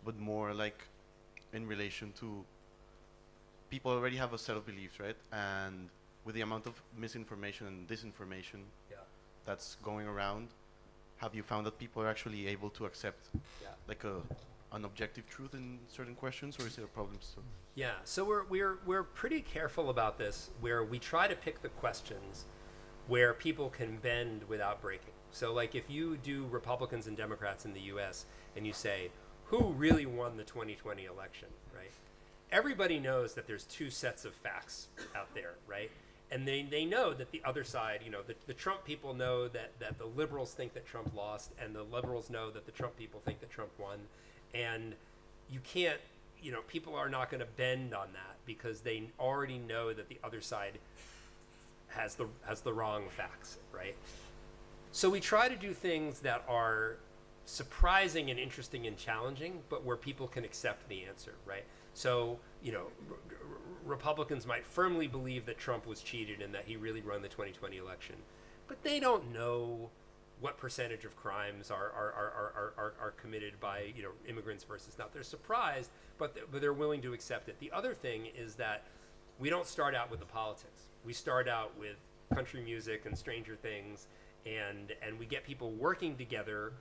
But more like in relation to people already have a set of beliefs, right? And with the amount of misinformation and disinformation Yeah. that's going around, have you found that people are actually able to accept Yeah. like an objective truth in certain questions, or is there a problem still? Yeah, so we're pretty careful about this, where we try to pick the questions where people can bend without breaking. So like if you do Republicans and Democrats in the US and you say, who really won the 2020 election, right? Everybody knows that there's two sets of facts out there, right? And they know that the other side, the Trump people know that the liberals think that Trump lost, and the liberals know that the Trump people think that Trump won. And you can't, people are not going to bend on that because they already know that the other side has the wrong facts, right? So we try to do things that are surprising and interesting and challenging, but where people can accept the answer, right? So, Republicans might firmly believe that Trump was cheated and that he really won the 2020 election, but they don't know what percentage of crimes are committed by immigrants versus not. They're surprised, but they're willing to accept it. The other thing is that we don't start out with the politics. We start out with country music and Stranger Things, and we get people working together.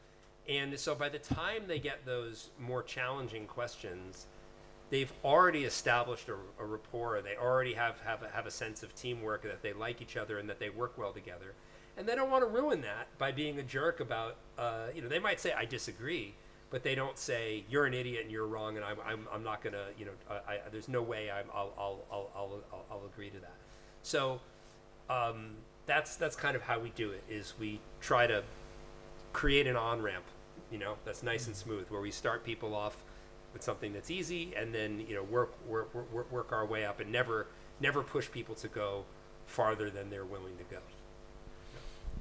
And so by the time they get those more challenging questions, they've already established a rapport. They already have a sense of teamwork, that they like each other and that they work well together. And they don't want to ruin that by being a jerk about, they might say, I disagree, but they don't say, you're an idiot and you're wrong and I'm not going to, there's no way I'll agree to that. So that's kind of how we do it, is we try to create an on-ramp, that's nice and smooth, where we start people off with something that's easy, and then work our way up, and never push people to go farther than they're willing to go.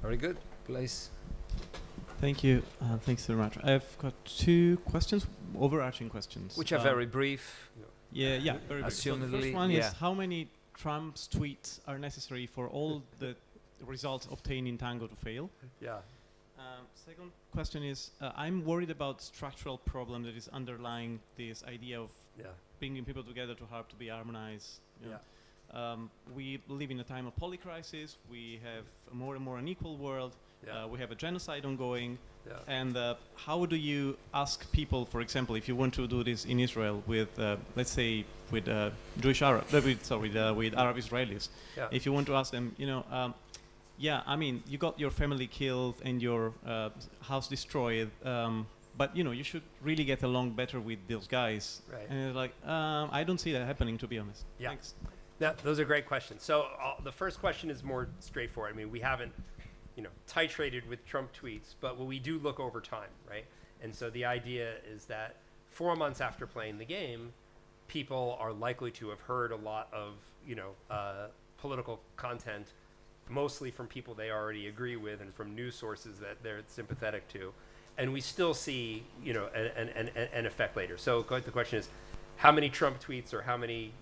Very good, please. Thank you. Thanks very much. I've got two questions, overarching questions. Which are very brief. Yeah, very brief. So the first Assumedly, one yeah. is, how many Trump's tweets are necessary for all the results obtained in Tango to fail? Yeah. Second question is, I'm worried about structural problem that is underlying this idea of bringing people together to help to be harmonized. We live in a time of polycrisis. We have a more and more unequal world. Yeah. We have a genocide ongoing. Yeah. And how do you ask people, for example, if you want to do this in Israel with, let's say, with with Arab Israelis, Yeah. if you want to ask them, yeah, I mean, you got your family killed and your house destroyed, but you should really get along better with those guys. Right. And it's like, I don't see that happening, to be honest. Yeah. Thanks. Those are great questions. So the first question is more straightforward. I mean, we haven't, titrated with Trump tweets, but we do look over time, right? And so the idea is that 4 months after playing the game, people are likely to have heard a lot of, political content, mostly from people they already agree with and from news sources that they're sympathetic to. And we still see, an effect later. So the question is, how many Trump tweets or how many,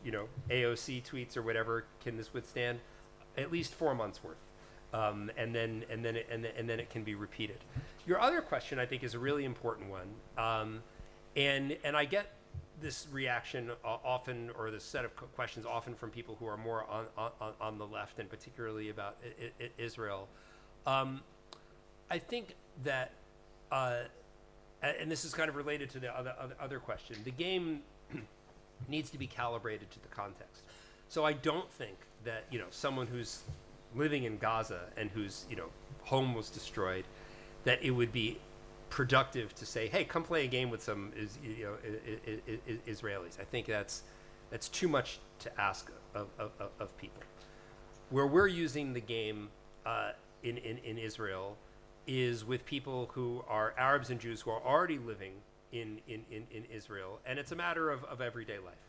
AOC tweets or whatever can this withstand? At least 4 months worth. And then it can be repeated. Your other question, I think, is a really important one. And I get this reaction often, or this set of questions often from people who are more on the left, and particularly about Israel. I think that, and this is kind of related to the other question, the game needs to be calibrated to the context. So I don't think that, someone who's living in Gaza and whose, home was destroyed, that it would be productive to say, hey, come play a game with some Israelis. I think that's too much to ask of people. Where we're using the game in Israel is with people who are Arabs and Jews who are already living in Israel, and it's a matter of everyday life.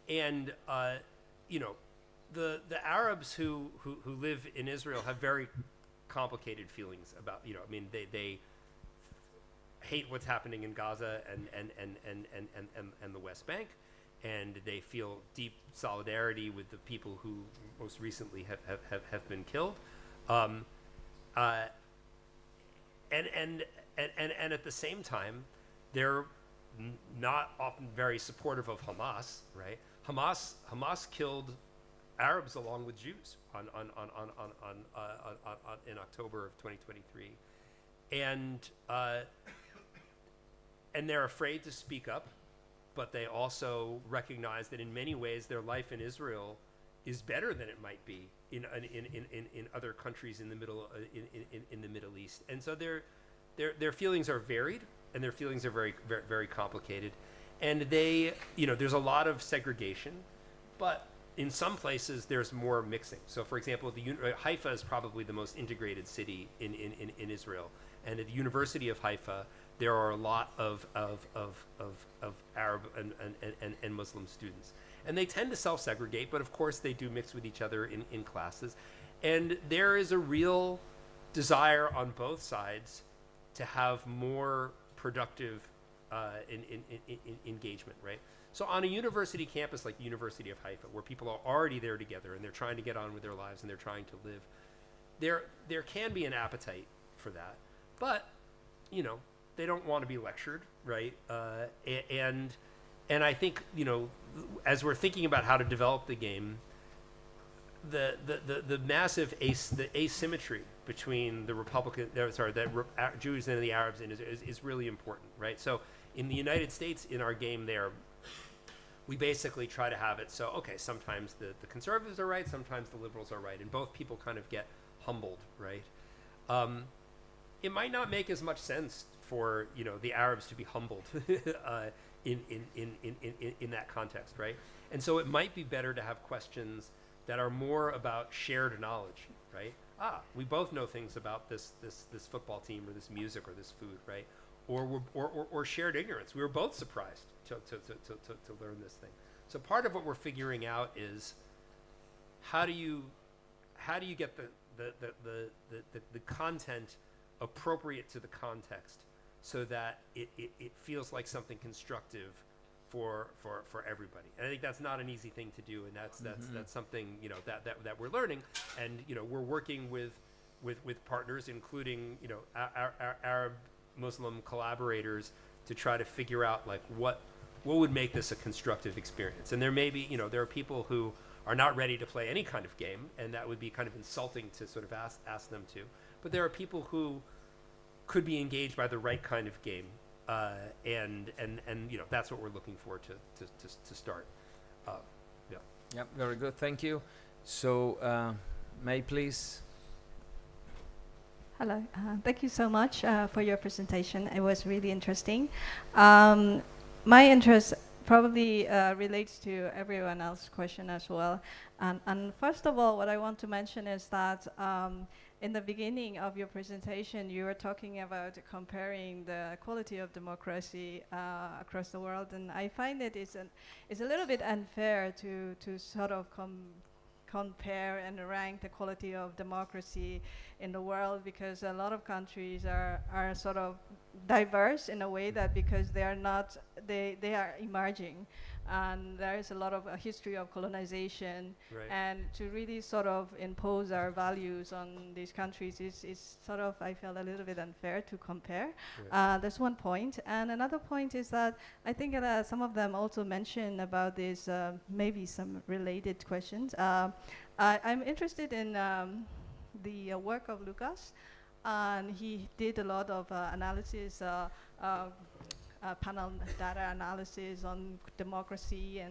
And the Arabs who live in Israel have very complicated feelings about, they hate what's happening in Gaza and the West Bank, and they feel deep solidarity with the people who most recently have been killed, and at the same time, they're not often very supportive of Hamas, right? Hamas killed Arabs along with Jews in October of 2023, and they're afraid to speak up, but they also recognize that in many ways their life in Israel is better than it might be in other countries in the Middle East, and so their feelings are varied, and their feelings are very, very, very complicated, and they, there's a lot of segregation, but in some places there's more mixing. So, for example, Haifa is probably the most integrated city in Israel, and at the University of Haifa, there are a lot of Arab and Muslim students, and they tend to self-segregate, but of course they do mix with each other in classes, and there is a real desire on both sides to have more productive engagement, right? So on a university campus like the University of Haifa, where people are already there together and they're trying to get on with their lives and they're trying to live, there can be an appetite for that, but they don't want to be lectured, right? And I think as we're thinking about how to develop the game, the massive asymmetry between the Jews and the Arabs is really important, right? So in the United States, in our game there, we basically try to have it so, okay, sometimes the conservatives are right, sometimes the liberals are right, and both people kind of get humbled, right? It might not make as much sense for the Arabs to be humbled in that context, right? And so it might be better to have questions that are more about shared knowledge, right? We both know things about this football team or this music or this food, right? Or shared ignorance. We were both surprised to learn this thing. So part of what we're figuring out is how do you get the content appropriate to the context so that it feels like something constructive for everybody. And I think that's not an easy thing to do, and that's something that we're learning, and we're working with partners, including our Arab Muslim collaborators, to try to figure out like what would make this a constructive experience. And there may be there are people who are not ready to play any kind of game, and that would be kind of insulting to sort of ask them to. But there are people who could be engaged by the right kind of game, and that's what we're looking for to start. Yeah. Yep, very good. Thank you. So, May, please. Hello. Thank you so much for your presentation. It was really interesting. My interest probably relates to everyone else's question as well. And first of all, what I want to mention is that in the beginning of your presentation, you were talking about comparing the quality of democracy across the world, and I find it is a little bit unfair to sort of compare and rank the quality of democracy in the world, because a lot of countries are sort of diverse in a way that because they are not, they are emerging, and there is a lot of a history of colonization, Right. and to really sort of impose our values on these countries is sort of, I felt a little bit unfair to compare. Right. That's one point. And another point is that I think some of them also mentioned about this, maybe some related questions. I'm interested in the work of Lucas, and he did a lot of analysis, panel data analysis on democracy,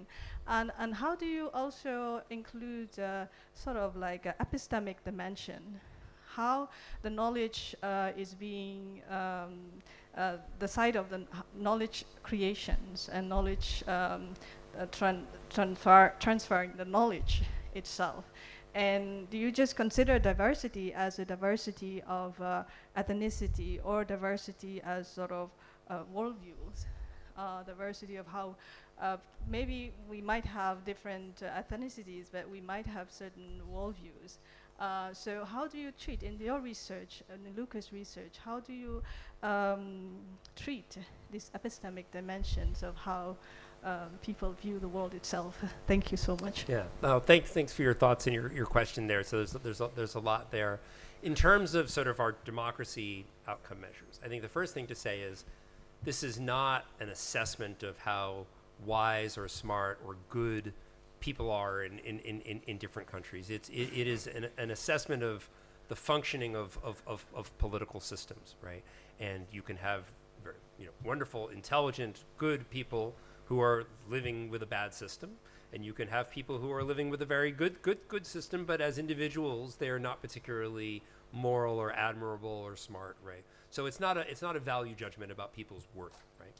and how do you also include sort of like an epistemic dimension? How the knowledge is being, the side of the knowledge creations and knowledge transferring the knowledge itself. And do you just consider diversity as a diversity of ethnicity, or diversity as sort of worldviews, diversity of how maybe we might have different ethnicities, but we might have certain worldviews. So how do you treat, in your research, in Lucas' research, how do you treat these epistemic dimensions of how people view the world itself? Thank you so much. Yeah. No, thanks for your thoughts and your question there. So there's a lot there. In terms of sort of our democracy outcome measures, I think the first thing to say is this is not an assessment of how wise or smart or good people are in different countries. It is an assessment of the functioning of political systems, right? And you can have very, wonderful, intelligent, good people who are living with a bad system, and you can have people who are living with a very good system, but as individuals, they are not particularly moral or admirable or smart, right? So it's not a value judgment about people's worth, right?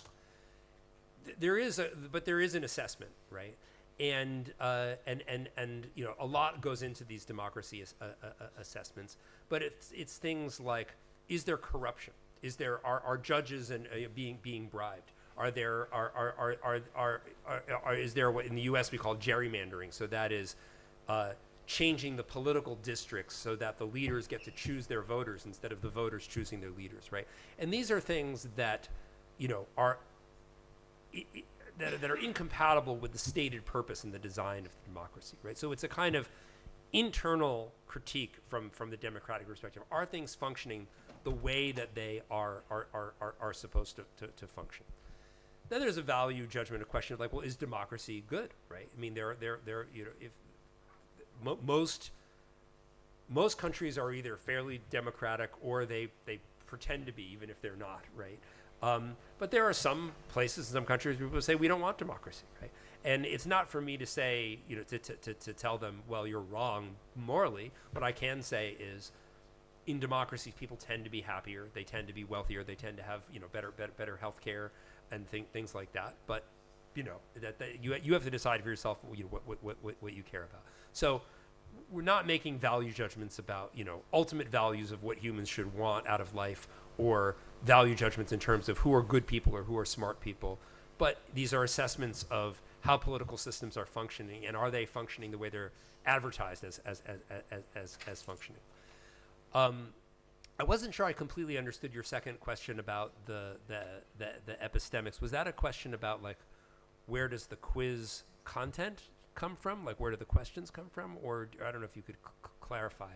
There is an assessment, right? And a lot goes into these democracy assessments, but it's things like, is there corruption? Are judges and being bribed? Is there what in the U.S. we call gerrymandering? So that is changing the political districts so that the leaders get to choose their voters instead of the voters choosing their leaders, right? And these are things that, are that are incompatible with the stated purpose and the design of the democracy, right? So it's a kind of internal critique from the democratic perspective. Are things functioning the way that they are supposed to function? Then there's a value judgment, a question of like, well, is democracy good, right? I mean, if most countries are either fairly democratic or they pretend to be, even if they're not, right? But there are some places, some countries, where people say we don't want democracy, right? And it's not for me to say, to tell them, well, you're wrong morally. What I can say is, in democracies, people tend to be happier, they tend to be wealthier, they tend to have, better health care and things like that. But, you have to decide for yourself, what you care about. So we're not making value judgments about, ultimate values of what humans should want out of life, or value judgments in terms of who are good people or who are smart people. But these are assessments of how political systems are functioning, and are they functioning the way they're advertised as functioning. I wasn't sure I completely understood your second question about the epistemics. Was that a question about like, where does the quiz content come from? Like, where do the questions come from? Or I don't know if you could clarify.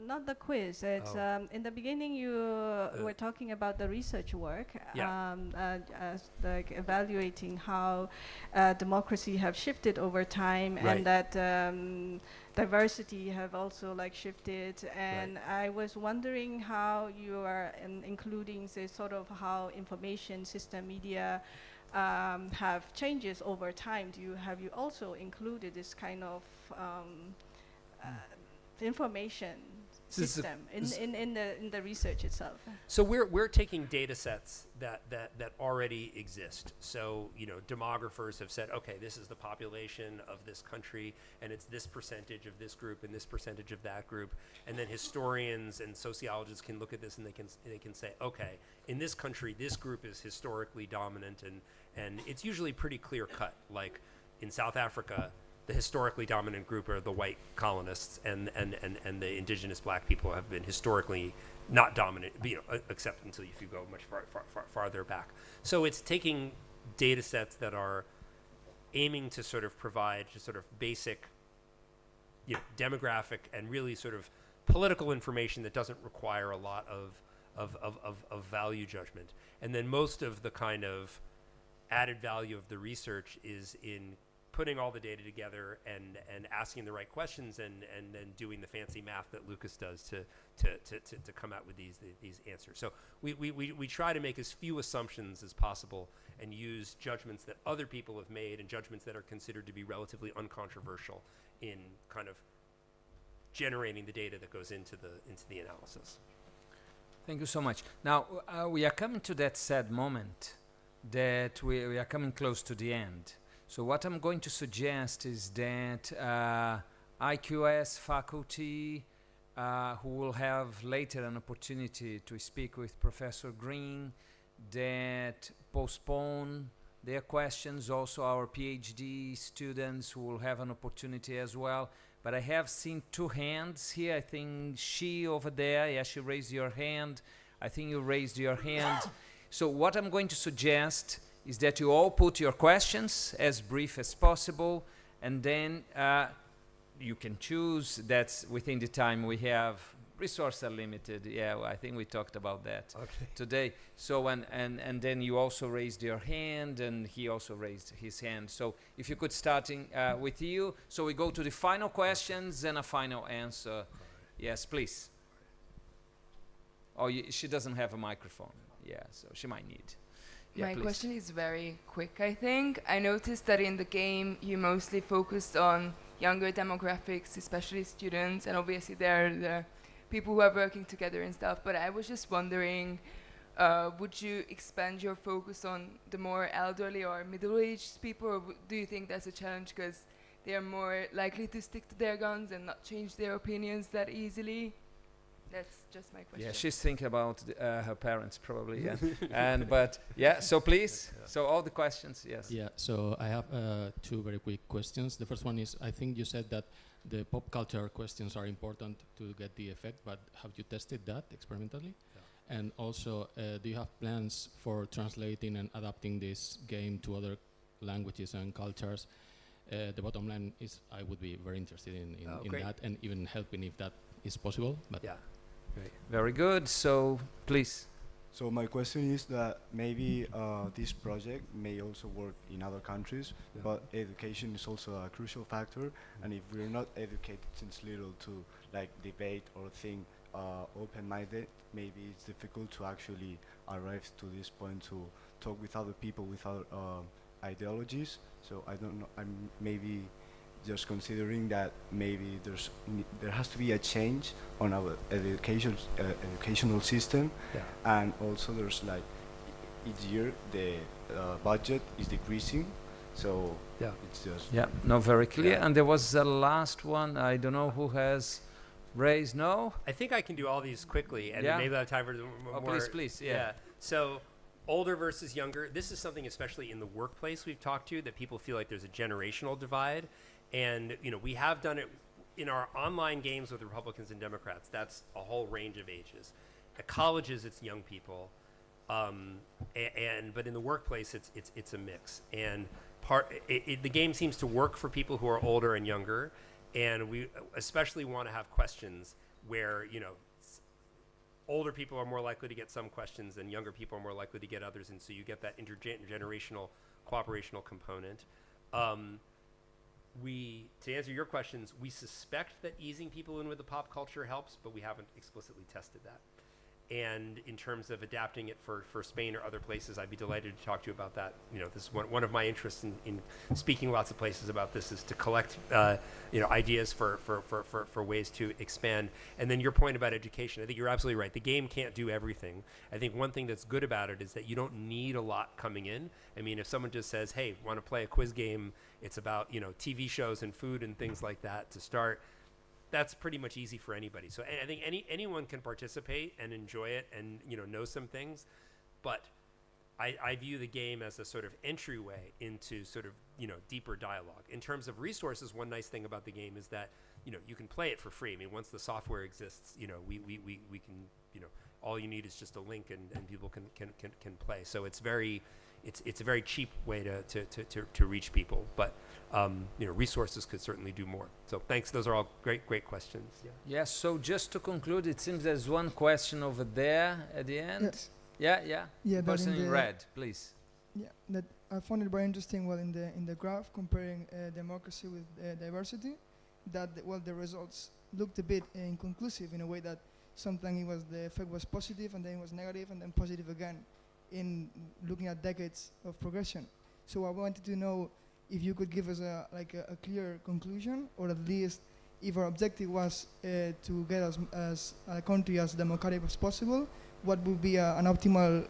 not the quiz. It's in the beginning you were talking about the research work, as like evaluating how democracy have shifted over time, and that diversity have also like shifted. And I was wondering how you are including the sort of how information system media have changes over time. Have you also included this kind of information system in the research itself? So we're taking data sets that already exist. So, you know, demographers have said, okay, this is the population of this country, and it's this percentage of this group and this percentage of that group. And then historians and sociologists can look at this and they can say, okay, in this country, this group is historically dominant, and it's usually pretty clear cut. Like in South Africa, the historically dominant group are the white colonists, and the indigenous black people have been historically not dominant, you know, except until if you go much farther back. So it's taking data sets that are aiming to sort of provide just sort of basic, you know, demographic and really sort of political information that doesn't require a lot of value judgment. And then most of the kind of added value of the research is in putting all the data together and asking the right questions and then doing the fancy math that Lucas does to come out with these answers. So we try to make as few assumptions as possible and use judgments that other people have made and judgments that are considered to be relatively uncontroversial in kind of generating the data that goes into the analysis. Thank you so much. Now, we are coming to that sad moment that we are coming close to the end. So what I'm going to suggest is that IQS faculty who will have later an opportunity to speak with Professor Greene, that postpone their questions. Also our PhD students who will have an opportunity as well. But I have seen two hands here. I think she over there, yeah, she raised your hand. I think you raised your hand. So what I'm going to suggest is that you all put your questions as brief as possible, and then you can choose. That's within the time we have. Resources are limited. Yeah, well, I think we talked about that today. So and then you also raised your hand, and he also raised his hand. So if you could starting with you, so we go to the final questions and a final answer. Yes, please. Oh, she doesn't have a microphone. Yeah, so she might need. Yeah, My please. question is very quick, I think. I noticed that in the game you mostly focused on younger demographics, especially students, and obviously they're the people who are working together and stuff, but I was just wondering, would you expand your focus on the more elderly or middle-aged people, or do you think that's a challenge because they are more likely to stick to their guns and not change their opinions that easily? That's just my question. Yeah, she's thinking about her parents probably. Yeah, but yeah. So please, so all the questions. Yes. Yeah. So I have two very quick questions. The first one is, I think you said that the pop culture questions are important to get the effect, but have you tested that experimentally? Yeah. And also, do you have plans for translating and adapting this game to other languages and cultures? The bottom line is, I would be very interested in that, and even helping if that is possible. But yeah. Great. Very good. So please. So my question is that maybe this project may also work in other countries, but education is also a crucial factor. And if we're not educated since little to like debate or think open-minded, maybe it's difficult to actually arrive to this point to talk with other people with other ideologies. So I don't know. I'm maybe just considering that maybe there has to be a change on our educational system, and also there's like each year the budget is decreasing, so it's just no, very clear. And there was the last one. I don't know who has raised. No, I think I can do all these quickly, and then maybe I'll have time for more. Please. So older versus younger. This is something, especially in the workplace, we've talked to, that people feel like there's a generational divide. And, you know, we have done it in our online games with Republicans and Democrats. That's a whole range of ages. At colleges, it's young people. But in the workplace, it's a mix. And the game seems to work for people who are older and younger. And we especially want to have questions where, you know, older people are more likely to get some questions and younger people are more likely to get others, and so you get that intergenerational cooperational component. To answer your questions, we suspect that easing people in with the pop culture helps, but we haven't explicitly tested that. And in terms of adapting it for Spain or other places, I'd be delighted to talk to you about that. You know, this is one of my interests in speaking lots of places about this, is to collect, you know, ideas for ways to expand. And then your point about education, I think you're absolutely right. The game can't do everything. I think one thing that's good about it is that you don't need a lot coming in. I mean, if someone just says, hey, want to play a quiz game, it's about, you know, TV shows and food and things like that to start, that's pretty much easy for anybody. So I think anyone can participate and enjoy it and, you know some things, but I view the game as a sort of entryway into sort of, you know, deeper dialogue. In terms of resources, one nice thing about the game is that, you know, you can play it for free. I mean, once the software exists, you know, we can, you know, all you need is just a link and people can play. So it's a very cheap way to reach people, but you know, resources could certainly do more. So thanks. Those are all great questions. Yeah. Yes. So just to conclude, it seems there's one question over there at the end. Yes. Yeah. Yeah. Person in red, please. Yeah. That I found it very interesting. Well, in the graph comparing democracy with diversity, that the results looked a bit inconclusive in a way that sometimes the effect was positive and then it was negative and then positive again, in looking at decades of progression. So I wanted to know if you could give us a clear conclusion, or at least if our objective was to get as a country as democratic as possible, what would be an optimal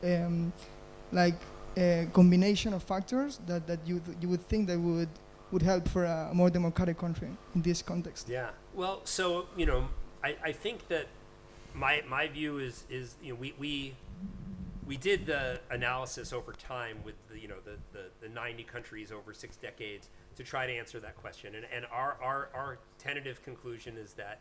combination of factors that you would think that would help for a more democratic country in this context? Yeah. Well, so, you know, I think that my view is you know, we did the analysis over time with the 90 countries over 6 decades to try to answer that question. And our tentative conclusion is that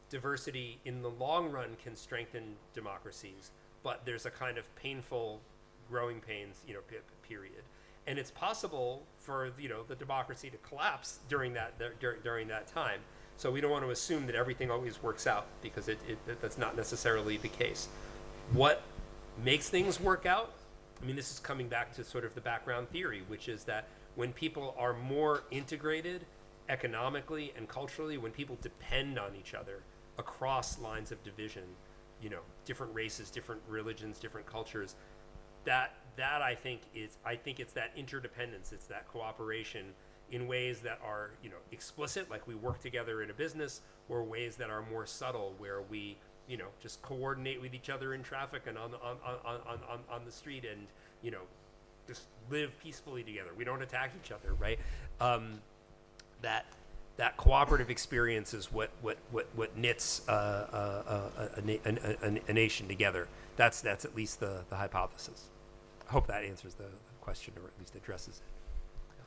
diversity in the long run can strengthen democracies, but there's a kind of painful growing pains, you know, period. And it's possible for, you know, the democracy to collapse during that time. So we don't want to assume that everything always works out, because that's not necessarily the case. What makes things work out? I mean, this is coming back to sort of the background theory, which is that when people are more integrated economically and culturally, when people depend on each other across lines of division, you know, different races, different religions, different cultures, that I think it's that interdependence, it's that cooperation in ways that are, you know, explicit, like we work together in a business, or ways that are more subtle, where we, you know, just coordinate with each other in traffic and on the street, and, you know, just live peacefully together. We don't attack each other, right? That cooperative experience is what knits a nation together. That's at least the hypothesis. I hope that answers the question, or at least addresses it.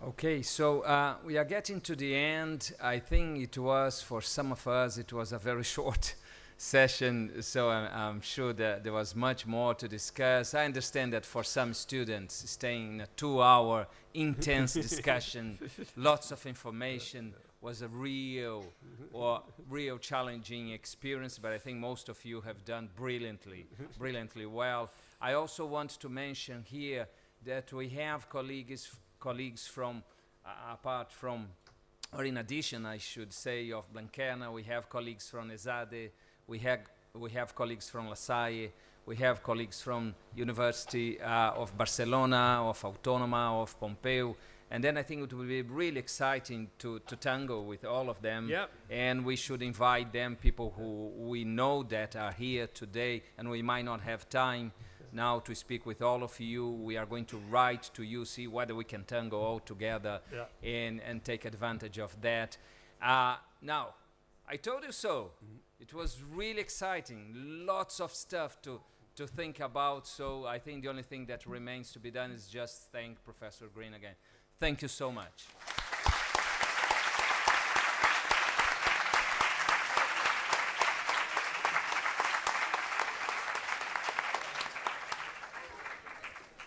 Okay, so we are getting to the end. I think it was, for some of us, it was a very short session, so I'm sure that there was much more to discuss. I understand that for some students, staying in a 2-hour intense discussion, lots of information, was a real challenging experience, but I think most of you have done brilliantly well. I also want to mention here that we have colleagues from, apart from, or in addition, I should say, of Blanquerna, we have colleagues from ESADE, we have colleagues from La Salle, we have colleagues from University of Barcelona, of Autónoma, of Pompeu, and then I think it will be really exciting to tango with all of them. Yep. And we should invite them, people who we know that are here today, and we might not have time now to speak with all of you. We are going to write to you, see whether we can tango all together, and take advantage of that. Now, I told you so. It was really exciting, lots of stuff to think about, so I think the only thing that remains to be done is just thank Professor Greene again. Thank you so much.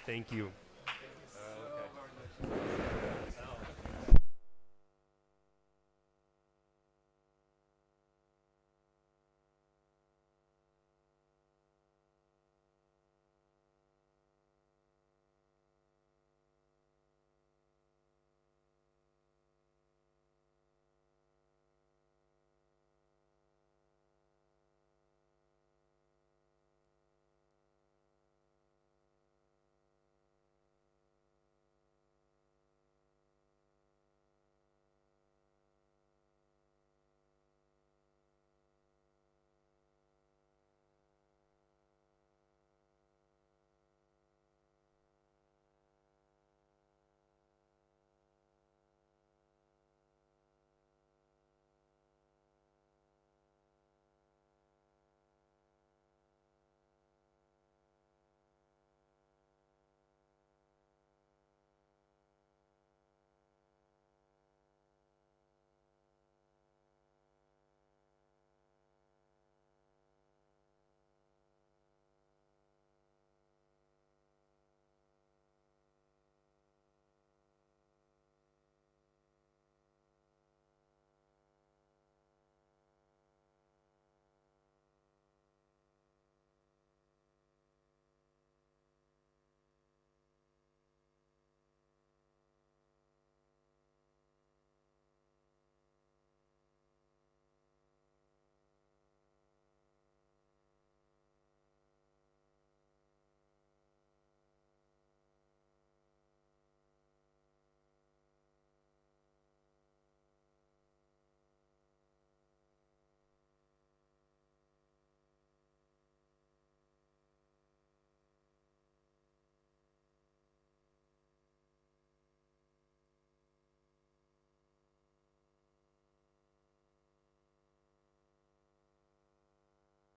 Thank you.